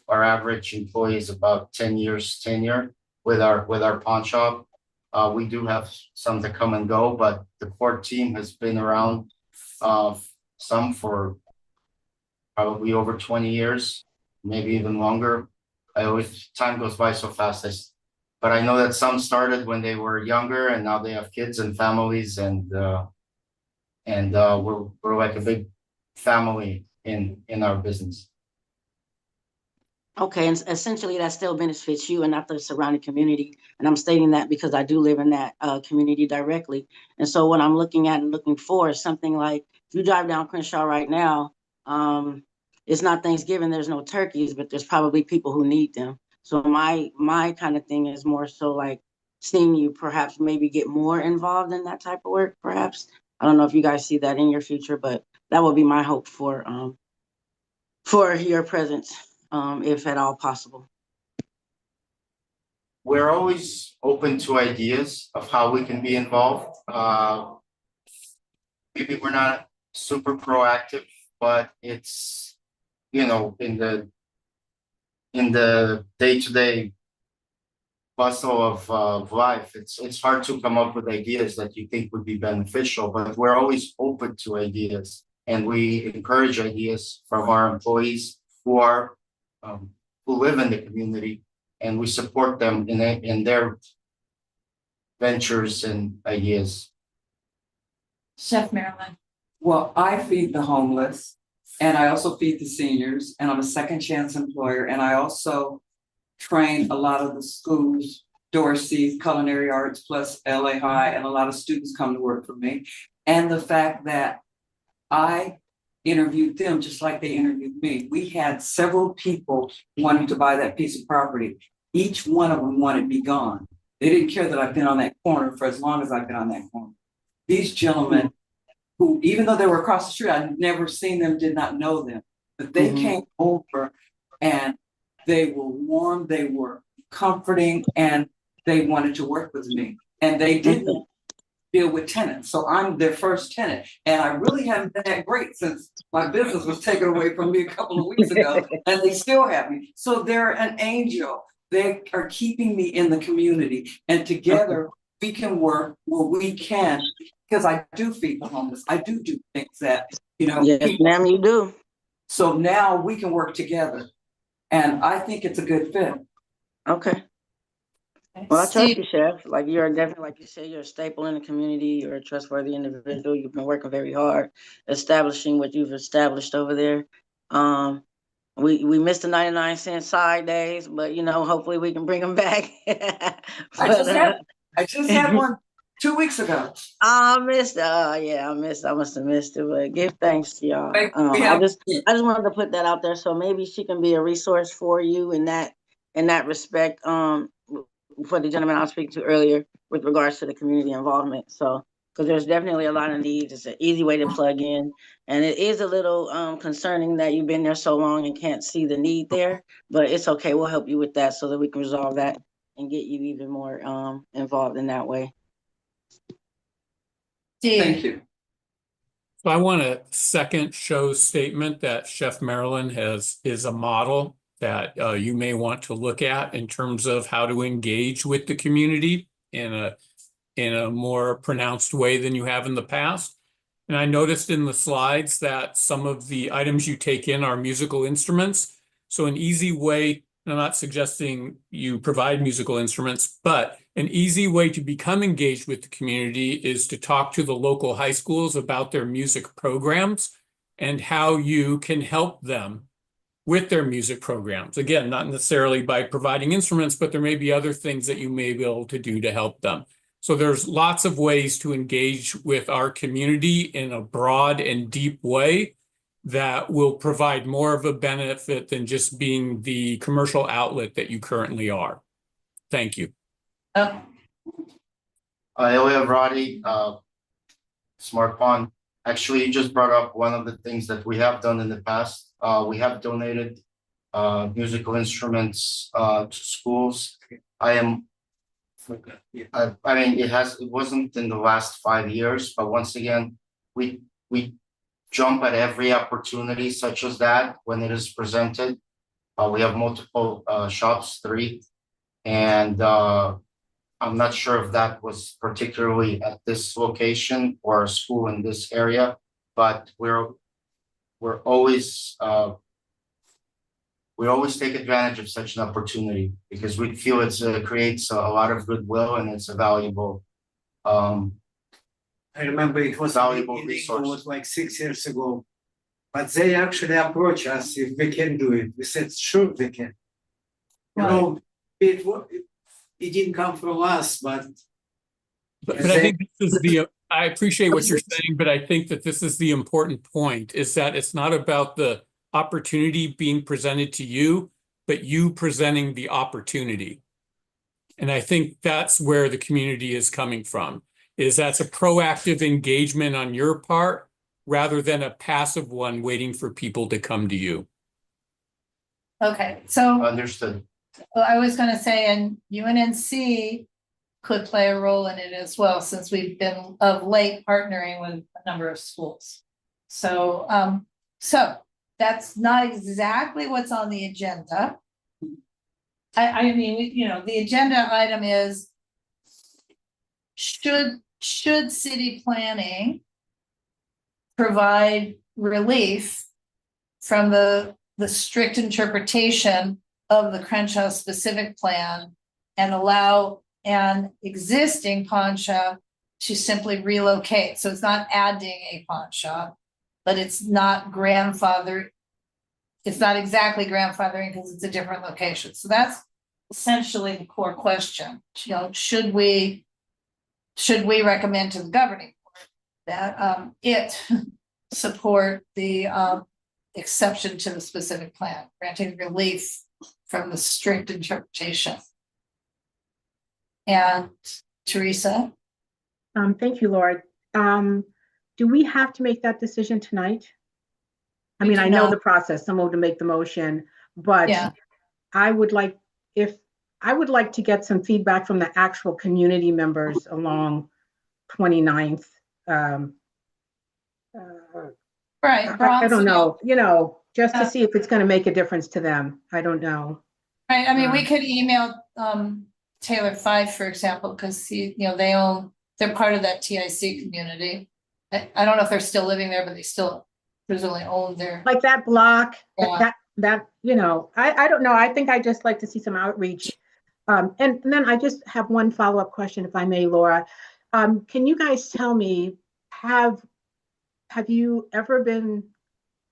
our average employee is about 10 years tenure with our pawn shop. We do have some that come and go, but the core team has been around, some for probably over 20 years, maybe even longer. Time goes by so fast. But I know that some started when they were younger and now they have kids and families, and we're like a big family in our business. Okay, and essentially that still benefits you and not the surrounding community. And I'm stating that because I do live in that community directly. And so what I'm looking at and looking for is something like, if you drive down Crenshaw right now, it's not Thanksgiving, there's no turkeys, but there's probably people who need them. So my kind of thing is more so like seeing you perhaps maybe get more involved in that type of work, perhaps. I don't know if you guys see that in your future, but that would be my hope for your presence. If at all possible. We're always open to ideas of how we can be involved. Maybe we're not super proactive, but it's, in the day-to-day bustle of life, it's hard to come up with ideas that you think would be beneficial, but we're always open to ideas, and we encourage ideas from our employees who live in the community, and we support them in their ventures and ideas. Chef Marilyn. Well, I feed the homeless and I also feed the seniors, and I'm a second chance employer. And I also train a lot of the schools, Dorsey's, Culinary Arts, plus LA High, and a lot of students come to work for me. And the fact that I interviewed them just like they interviewed me. We had several people wanting to buy that piece of property. Each one of them wanted me gone. They didn't care that I've been on that corner for as long as I've been on that corner. These gentlemen who, even though they were across the street, I'd never seen them, did not know them, but they came over and they were warm, they were comforting, and they wanted to work with me. And they didn't deal with tenants. So I'm their first tenant. And I really haven't been that great since my business was taken away from me a couple of weeks ago, and they still have me. So they're an angel. They are keeping me in the community, and together we can work where we can, because I do feed the homeless. I do things that, Yes, ma'am, you do. So now we can work together. And I think it's a good fit. Okay. Well, I trust you, Chef. Like, you're definitely, like you said, you're a staple in the community. You're a trustworthy individual. You've been working very hard, establishing what you've established over there. We missed the 99-cent side days, but hopefully we can bring them back. I just had one 2 weeks ago. I missed. Yeah, I must have missed it. But give thanks to y'all. Like, I just wanted to put that out there, so maybe she can be a resource for you in that respect. For the gentleman I was speaking to earlier with regards to the community involvement. So, because there's definitely a lot of needs. It's an easy way to plug in, and it is a little concerning that you've been there so long and can't see the need there. But it's okay. We'll help you with that so that we can resolve that and get you even more involved in that way. Thank you. So I want to second Show's statement that Chef Marilyn is a model that you may want to look at in terms of how to engage with the community in a more pronounced way than you have in the past. And I noticed in the slides that some of the items you take in are musical instruments. So an easy way, I'm not suggesting you provide musical instruments, but an easy way to become engaged with the community is to talk to the local high schools about their music programs and how you can help them with their music programs. Again, not necessarily by providing instruments, but there may be other things that you may be able to do to help them. So there's lots of ways to engage with our community in a broad and deep way that will provide more of a benefit than just being the commercial outlet that you currently are. Thank you. Ilya Vrati, Smart Pond. Actually, you just brought up one of the things that we have done in the past. We have donated musical instruments to schools. I mean, it wasn't in the last 5 years, but once again, we jump at every opportunity such as that when it is presented. We have multiple shops, 3, and I'm not sure if that was particularly at this location or a school in this area, but we always take advantage of such an opportunity because we feel it creates a lot of goodwill and it's a valuable. I remember it was valuable resource. It was like 6 years ago, but they actually approached us if we can do it. We said, sure, we can. It didn't come from us, but I think this is I appreciate what you're saying, but I think that this is the important point, is that it's not about the opportunity being presented to you, but you presenting the opportunity. And I think that's where the community is coming from, is that's a proactive engagement on your part rather than a passive one waiting for people to come to you. Okay, so Understood. I was going to say, and UNNC could play a role in it as well, since we've been of late partnering with a number of schools. So, so that's not exactly what's on the agenda. I mean, the agenda item is should city planning provide relief from the strict interpretation of the Crenshaw specific plan and allow an existing pawn shop to simply relocate. So it's not adding a pawn shop, but it's not grandfathered. It's not exactly grandfathering because it's a different location. So that's essentially the core question. Should we recommend to the governing board that it support the exception to the specific plan, granting relief from the strict interpretation? And Teresa? Thank you, Laura. Do we have to make that decision tonight? I mean, I know the process, someone to make the motion, but yeah. I would like to get some feedback from the actual community members along 29th. Right. I don't know, just to see if it's going to make a difference to them. I don't know. Right. I mean, we could email Taylor Five, for example, because they're part of that TIC community. I don't know if they're still living there, but they still presumably own their like that block. Yeah. That I don't know. I think I just like to see some outreach. And then I just have one follow-up question, if I may, Laura. Can you guys tell me, have you ever been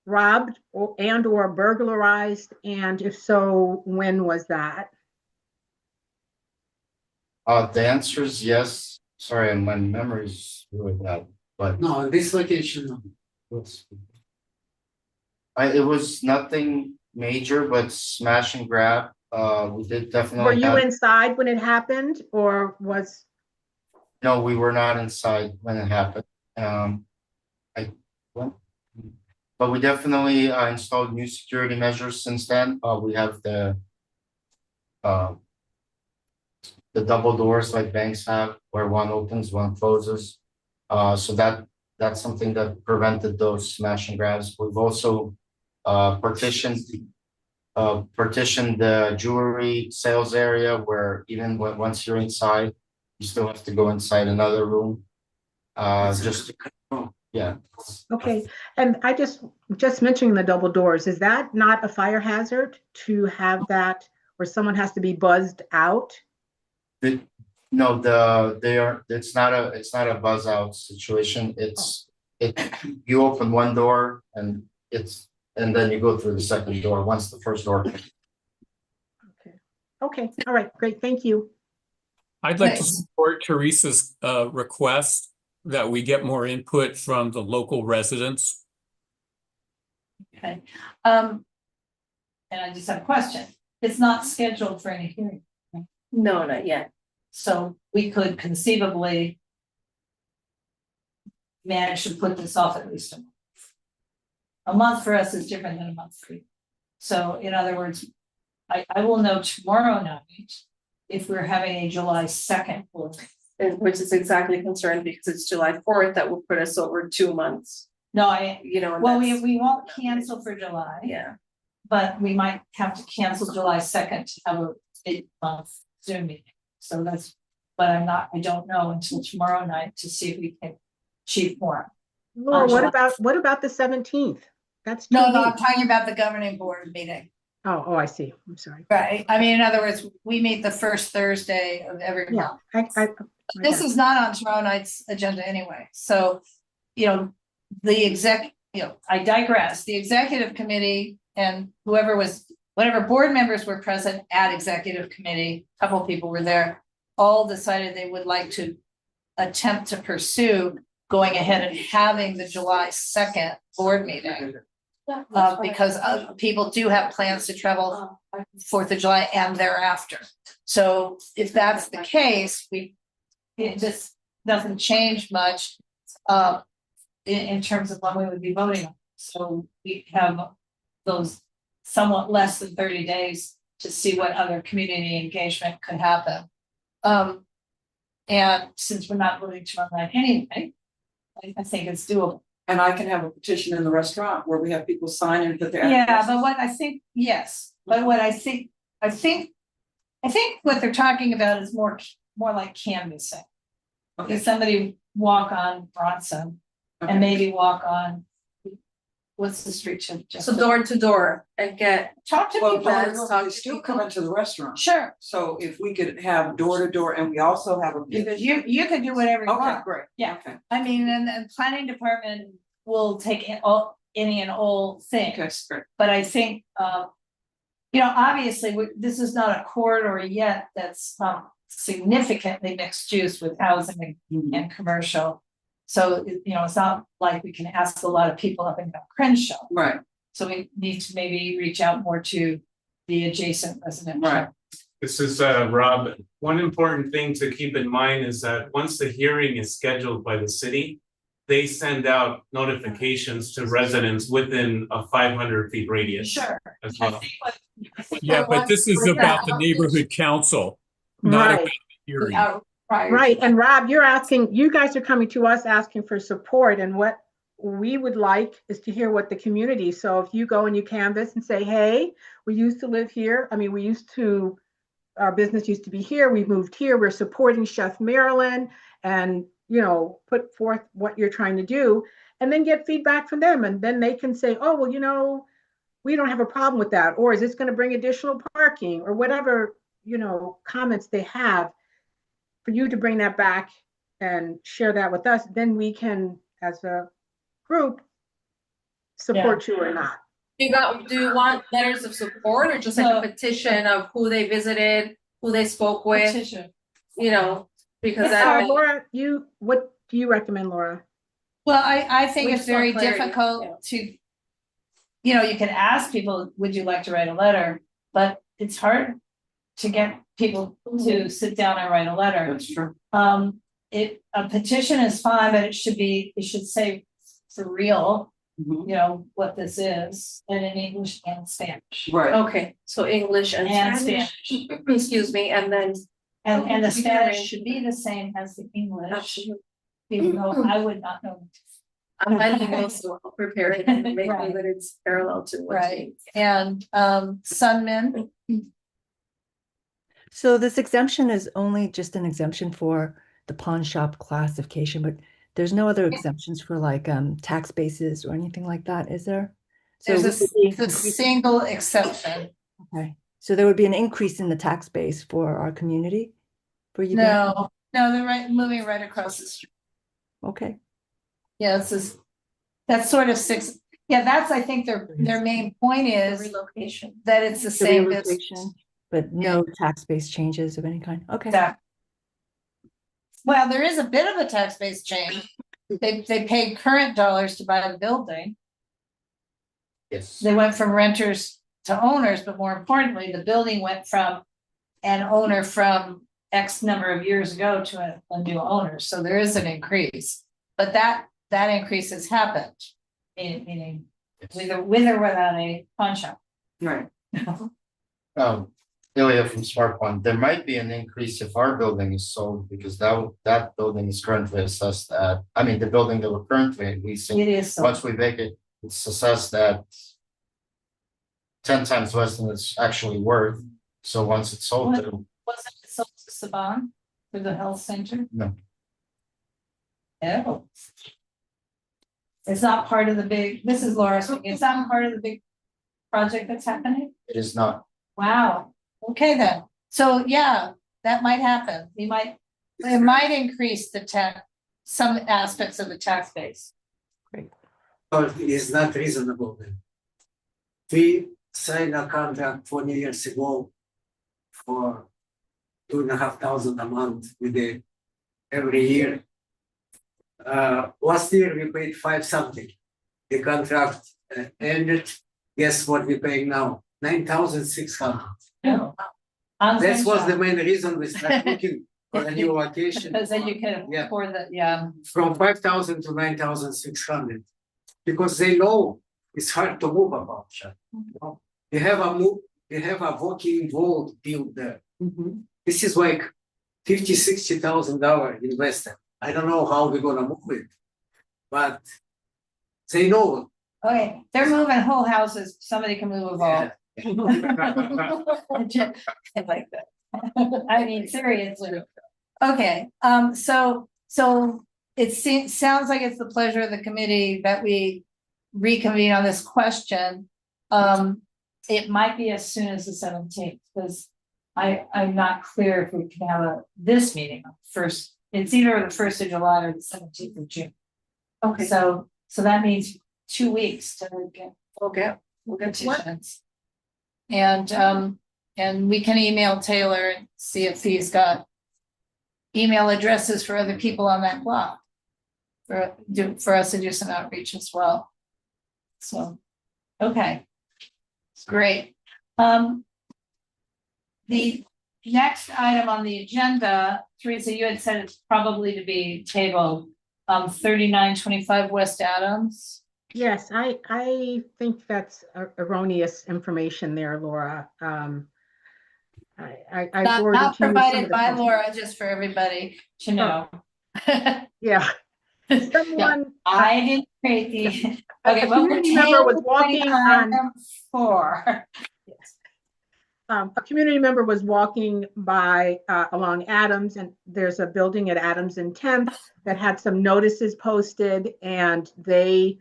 robbed or burglarized? And if so, when was that? The answer is yes. Sorry, my memory's really bad, but No, this location, no. let's. It was nothing major, but smash and grab. We did Were definitely you have, inside when it happened, or was, no, we were not inside when it happened. I, well, but we definitely installed new security measures since then. We have uh, the double doors like banks have, where one opens, one closes. So that's something that prevented those smash and grabs. We've also partitioned the jewelry sales area where even once you're inside, you still have to go inside another room. Just, yeah. okay. And I just mentioning the double doors, is that not a fire hazard to have that where someone has to be buzzed out? No, it's not a buzz out situation. You open one door and then you go through the second door once the first door. Okay. Okay. All right. Great. Thank you. I'd like to Thanks. support Teresa's request that we get more input from the local residents. Okay. And I just have a question. It's not scheduled for any hearing, No, not yet. so we could conceivably manage to put this off at least a month. A month for us is different than a month for you. So in other words, I will know tomorrow night if we're having a July 2nd board. Which is exactly concerned because it's July 4th, that will put us over 2 months, No, and well, that's- we won't cancel for July. Yeah, But we might have to cancel July 2nd to have a 8-month Zoom meeting. So that's, but I don't know until tomorrow night to see if we can achieve more. Laura, July. what about the 17th? That's 2 No, I'm weeks. talking about the governing board meeting. Oh, I see. I'm sorry. Right, I mean, in other words, we meet the first Thursday of every Yeah, month. I This is not on tomorrow night's agenda anyway, so, I digress, the executive committee and whatever board members were present at executive committee, a couple of people were there, all decided they would like to attempt to pursue going ahead and having the July 2nd board meeting. Because people do have plans to travel 4th of July and thereafter. So if that's the case, this doesn't change much in terms of when we would be voting on. So we have those somewhat less than 30 days to see what other community engagement could happen. And since we're not voting tomorrow night anyway, I think it's doable. And I can have a petition in the restaurant where we have people sign and put their. Yeah, but what I think, yes, but what I think what they're talking about is more like canvassing. Okay. If somebody walk on Bronson Okay. and maybe walk on, what's the street? so door to door and get, Talk to Well, people. they still come into the restaurant. Sure, So if we could have door to door and we also have a. you could do whatever you Okay, want. great. Yeah. Okay, I mean, and the planning department will take any and all things. okay, great. But I think, obviously, this is not a corridor yet that's significantly mixed use with housing and commercial. So, it's not like we can ask a lot of people up in Crenshaw. Right, So we need to maybe reach out more to the adjacent residential. right. This is Rob. One important thing to keep in mind is that once the hearing is scheduled by the city, they send out notifications to residents within a 500 feet radius. Sure. As well. Yeah, but this is about the neighborhood council, not Right. about the hearing. Right, and Rob, you guys are coming to us asking for support, and what we would like is to hear what the community, so if you go and you canvass and say, hey, we used to live here, our business used to be here, we moved here, we're supporting Chef Marilyn, and, put forth what you're trying to do, and then get feedback from them, and then they can say, oh, well, we don't have a problem with that, or is this going to bring additional parking, or whatever, comments they have, for you to bring that back and share that with us, then we can, as a group, support you or not. Do you want letters of support or just like a petition of who they visited, who they spoke with, Petition. you know, because that. Laura, what do you recommend, Laura? Well, I think We it's just want very clarity, difficult to, you know, you can ask people, would you like to write a letter? But it's hard to get people to sit down and write a letter. That's true. A petition is fine, but it should say for real, Mhm. you know, what this is, and in English and Spanish. Right. Okay, so English and And Spanish, excuse me, and then. And the We can Spanish arrange should be the same as the English, Absolutely. even though I would not know. I'm bilingual, so I'll prepare it and make sure Right. that it's parallel to what. Right, and Sunmin, So this exemption is only just an exemption for the pawn shop classification, but there's no other exemptions for like tax bases or anything like that, is there? So there's we would be a single exception. Okay, so there would be an increase in the tax base for our community? For you? guys? No, they're moving right across the street. Okay, Yeah, that's sort of that's, I think their main point is Relocation. that it's the the same business. relocation, but no tax base changes of any kind, okay. Well, there is a bit of a tax base change. They paid current dollars to buy the building. Yes. They went from renters to owners, but more importantly, the building went from an owner from X number of years ago to a new owner, so there is an increase. But that increase has happened, meaning with or without a pawn shop. Right. Ilya from Smart One, there might be an increase if our building is sold because that building is currently assessed at, I mean, the building that we're currently leasing. It is so. Once we vacate, it's assessed at 10 times less than it's actually worth. So once it's sold, What? it'll- Wasn't it sold to Saban for the health center? No. Oh. It's not part of the big, this is Laura speaking, it's not part of the big project that's happening? it is not. Wow, okay then, so yeah, that might happen, it might increase the tax, some aspects of the tax base. But it's not reasonable then. We signed a contract 20 years ago for $2,500 a month with the every year. Last year we paid 5 something. The contract ended. Guess what we're paying now? 9,600. Yeah. That was the main reason we started looking for a new location. Because then you can Yeah. afford the, From 5,000 to 9,600. Because they know it's hard to move about. You have a walking wall built there. This is like $50,000-$60,000 invested. I don't know how we're gonna move it, but they know. okay, they're moving whole houses, somebody can move a vault. I like that. I mean, seriously. Okay, so it sounds like it's the pleasure of the committee that we reconvene on this question. It might be as soon as the 17th, because I'm not clear if we can have this meeting first. It's either the 1st of July or the 17th of June. Okay. So that means 2 weeks to get We'll get petitions. And we can email Taylor and see if he's got email addresses for other people on that block. For us to do some outreach as well. So, okay. Great. The next item on the agenda, Teresa, you had said it's probably to be tabled, 3925 West Adams. Yes, I think that's erroneous information there, Laura. I Not forwarded to you some provided of the by comments. Laura, just for everybody to know. Yeah. Someone, I didn't create the, okay, a well, we're community member was tabling walking on, item 4. a community member was walking by along Adams, and there's a building at Adams and 10th that had some notices posted, and they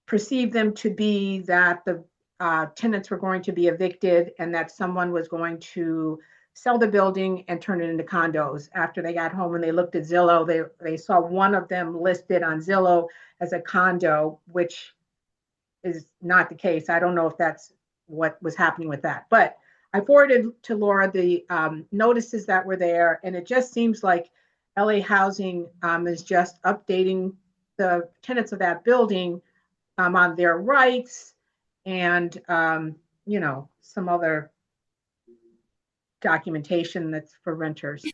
perceived them to be that the tenants were going to be evicted and that someone was going to sell the building and turn it into condos. After they got home and they looked at Zillow, they saw one of them listed on Zillow as a condo, which is not the case. I don't know if that's what was happening with that, but I forwarded to Laura the notices that were there, and it just seems like LA Housing is just updating the tenants of that building on their rights and, some other documentation that's for renters.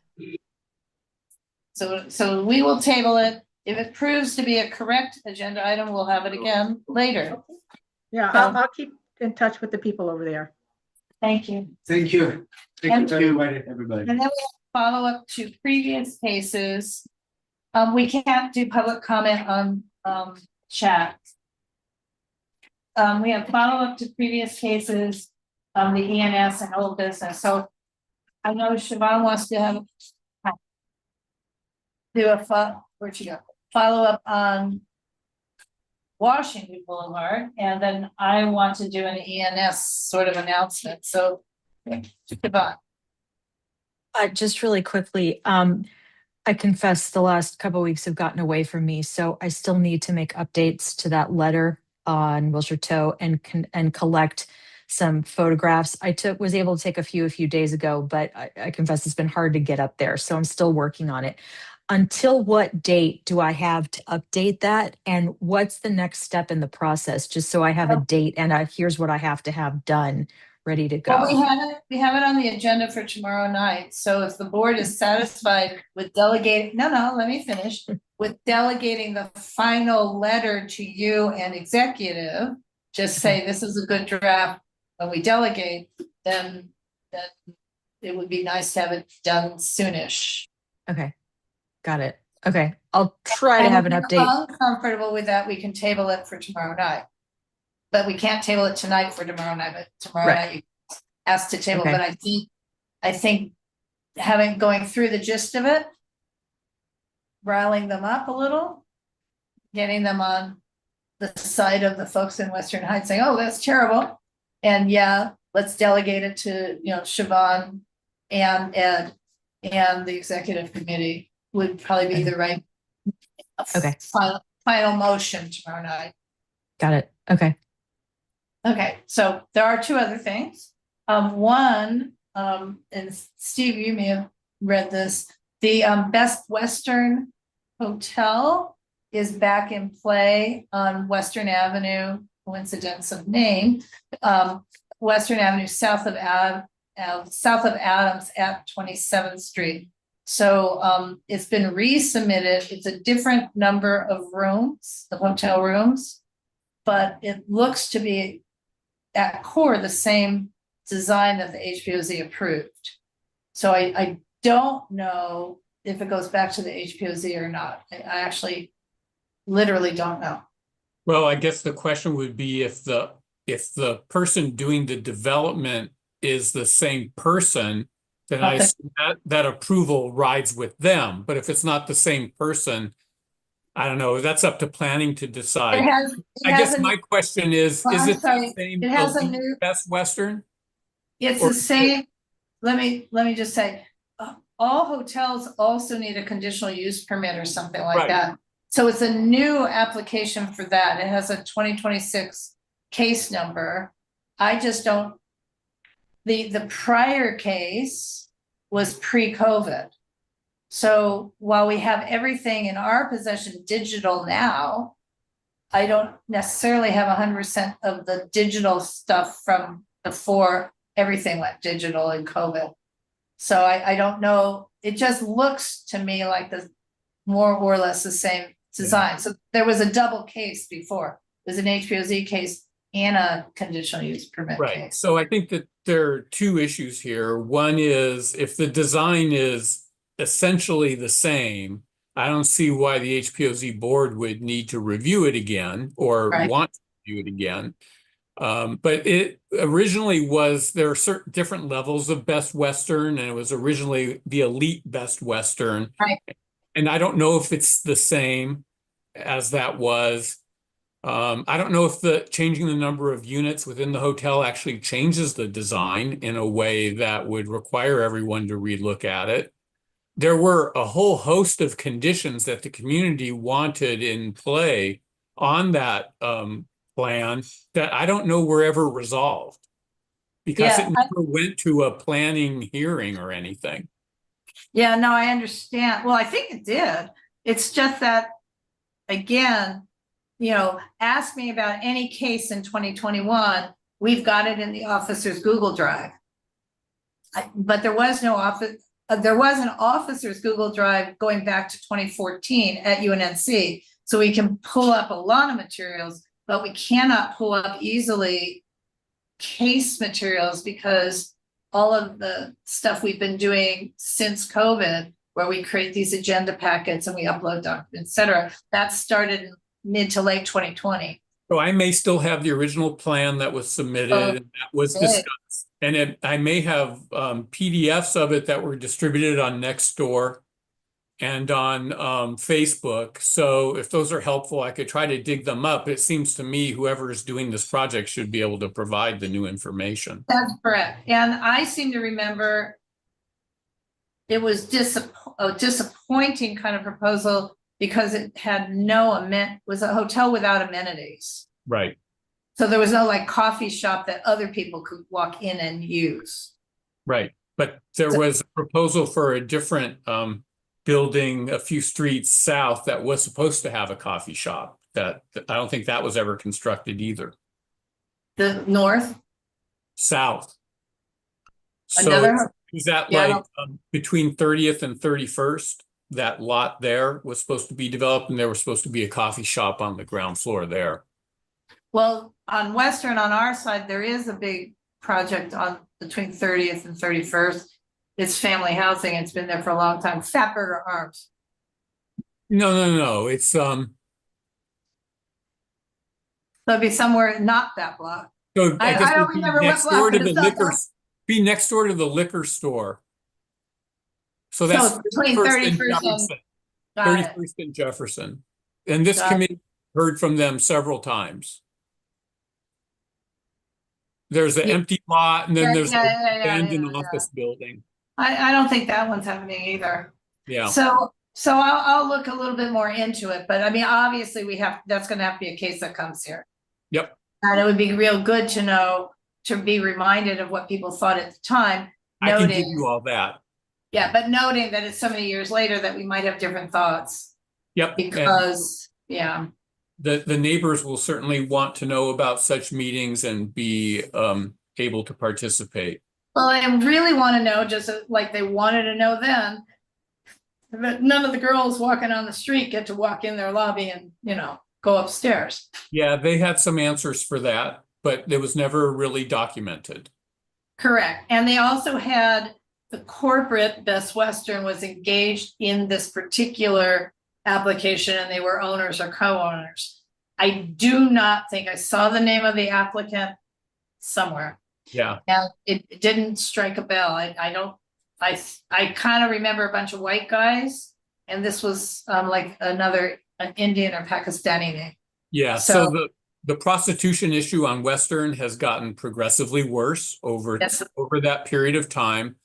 So we will table it. If it proves to be a correct agenda item, we'll have it again later. Yeah, So- I'll keep in touch with the people over there. Thank you. Thank you. Thank you to everybody. And then we have follow up to previous cases. We can't do public comment on chat. We have follow up to previous cases, the ENS and old business. So I know Siobhan wants to where'd she go? Follow up on Washington Boulevard, and then I want to do an ENS sort of announcement. So, Siobhan. Just really quickly, I confess the last couple of weeks have gotten away from me, so I still need to make updates to that letter on Wilshire Toe and collect some photographs. Was able to take a few days ago, but I confess it's been hard to get up there, so I'm still working on it. Until what date do I have to update that, and what's the next step in the process? Just so I have a date and here's what I have to have done, ready to go. Well, we have it on the agenda for tomorrow night. So if the board is satisfied with delegating, let me finish. With delegating the final letter to you and executive, just say this is a good draft. When we delegate, then it would be nice to have it done soonish. Okay, got it. Okay, I'll try to have an update. If you're uncomfortable with that, we can table it for tomorrow night. But we can't table it tonight for tomorrow night, but tomorrow night you asked to table, Okay. but I think going through the gist of it, riling them up a little, getting them on the side of the folks in Western Heights saying, oh, that's terrible. And let's delegate it to, Siobhan and Ed and the executive committee would probably be the right final motion tomorrow night. Got it. Okay. Okay, so there are two other things. One, and Steve, you may have read this, the Best Western Hotel is back in play on Western Avenue, coincidence of name, Western Avenue south of Adams at 27th Street. So it's been resubmitted. It's a different number of rooms, the hotel rooms, but it looks to be at core the same design that the HPOZ approved. So I don't know if it goes back to the HPOZ or not. I actually literally don't know. Well, I guess the question would be if the person doing the development is the same person, then I assume that approval rides with them. But if it's not the same person, I don't know. That's up to planning to decide. I guess my question is it the same Best Western? It's the same. Let me just say, all hotels also need a conditional use permit or something like that. So it's a new application for that. It has a 2026 case number. I just don't. The prior case was pre-COVID. So while we have everything in our possession digital now, I don't necessarily have 100% of the digital stuff from before everything went digital in COVID. So I don't know. It just looks to me like the more or less the same design. So there was a double case before. There's an HPOZ case and a conditional use permit case. So I think that there are two issues here. One is if the design is essentially the same, I don't see why the HPOZ board would need to review it again or want to review it again. But it originally there are certain different levels of Best Western, and it was originally the elite Best Western. Right. And I don't know if it's the same as that was. I don't know if the changing the number of units within the hotel actually changes the design in a way that would require everyone to relook at it. There were a whole host of conditions that the community wanted in play on that plan that I don't know were ever resolved because Yeah, it never went to a planning hearing or anything. Yeah, no, I understand. Well, I think it did. It's just that, again, ask me about any case in 2021, we've got it in the officer's Google Drive. But there was no office, there was an officer's Google Drive going back to 2014 at UNNC. So we can pull up a lot of materials, but we cannot pull up easily case materials because all of the stuff we've been doing since COVID, where we create these agenda packets and we upload documents, et cetera, that started in mid to late 2020. So I may still have the original plan that was submitted and that was discussed. And I may have PDFs of it that were distributed on Nextdoor and on Facebook. So if those are helpful, I could try to dig them up. It seems to me whoever is doing this project should be able to provide the new information. That's correct. And I seem to remember it was a disappointing kind of proposal because it had was a hotel without amenities. Right. So there was no like coffee shop that other people could walk in and use. Right. But there was a proposal for a different building a few streets south that was supposed to have a coffee shop that I don't think that was ever constructed either. The north? South. Another, So is that like between 30th and 31st? That lot there was supposed to be developed and there was supposed to be a coffee shop on the ground floor there. well, on Western, on our side, there is a big project on between 30th and 31st. It's family housing. It's been there for a long time. Fatburger Arms. No. It's So it'd be somewhere not that block. so I guess I don't it'd be remember what next block, door to but the it's not liquor, that- be next door to the liquor store. So So that's it's between 31st and 31st and Jefferson. got it. 31st and Jefferson. And this Got it. committee heard from them several times. There's an Yeah. empty lot and then there's an Yeah. abandoned office building. I don't think that one's happening either. Yeah. So I'll look a little bit more into it, but I mean, obviously that's gonna have to be a case that comes here. Yep. And it would be real good to know, to be reminded of what people thought at the time. I can give Noting, you all that. yeah, but noting that it's so many years later that we might have different thoughts Yep. And because, yeah. the neighbors will certainly want to know about such meetings and be able to participate. Well, I really want to know, just like they wanted to know then, that none of the girls walking on the street get to walk in their lobby and, go upstairs. Yeah, they had some answers for that, but it was never really documented. Correct. And they also had the corporate Best Western was engaged in this particular application and they were owners or co-owners. I do not think I saw the name of the applicant somewhere. Yeah. And it didn't strike a bell. I kind of remember a bunch of white guys and this was like an Indian or Pakistani name. Yeah. So the prostitution issue on Western has gotten progressively worse over that period of time.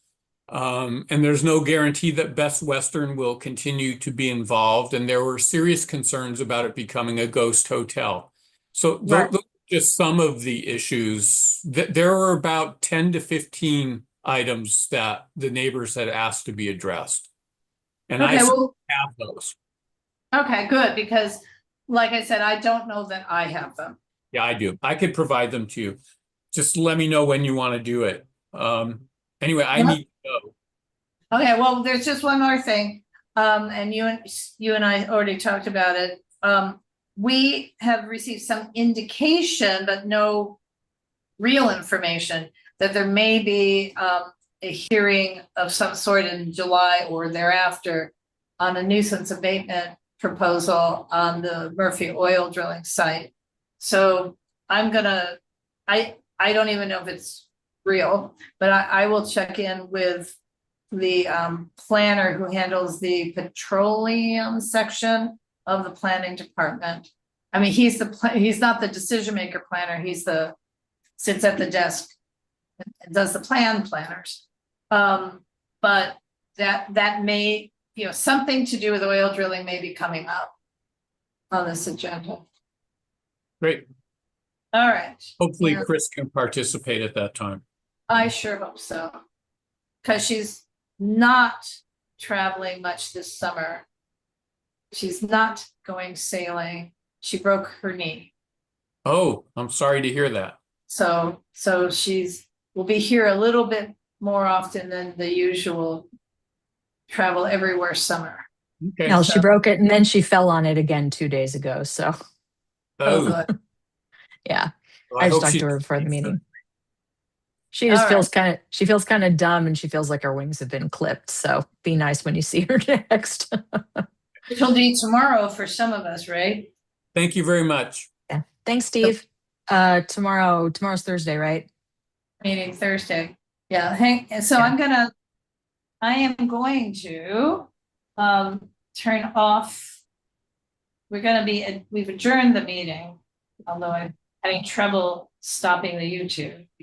And there's no guarantee that Best Western will continue to be involved. And there were serious concerns about it becoming a ghost hotel. So those are just some of the issues. There were about 10 to 15 items that the neighbors had asked to be addressed. And I still have those. Okay, good, because like I said, I don't know that I have them. Yeah, I do. I could provide them to you. Just let me know when you want to do it. Anyway, I need to go. Okay, well, there's just one more thing. And you and I already talked about it. We have received some indication, but no real information, that there may be a hearing of some sort in July or thereafter on a nuisance abatement proposal on the Murphy oil drilling site. So I don't even know if it's real, but I will check in with the planner who handles the petroleum section of the planning department I mean, he's not the decision maker planner, sits at the desk and does the planners. But that may, something to do with oil drilling may be coming up on this agenda. Great. All right. Hopefully Yeah. Chris can participate at that time. I sure hope so. Because she's not traveling much this summer. She's not going sailing. She broke her knee. Oh, I'm sorry to hear that. So will be here a little bit more often than the usual travel everywhere summer. Okay. No, she broke it and then she fell on it again 2 days ago. So Oh, good. yeah, Well, I just hope talked she- to her before the meeting. She just feels kind of dumb, and she feels like her wings have been clipped. So be nice when you see her next. She'll be tomorrow for some of us, right? Thank you very much. Yeah. Thanks, Steve. Tomorrow's Thursday, right? Meeting Thursday. Yeah, so Yeah. I am going to turn off. We've adjourned the meeting, although I'm having trouble stopping the YouTube.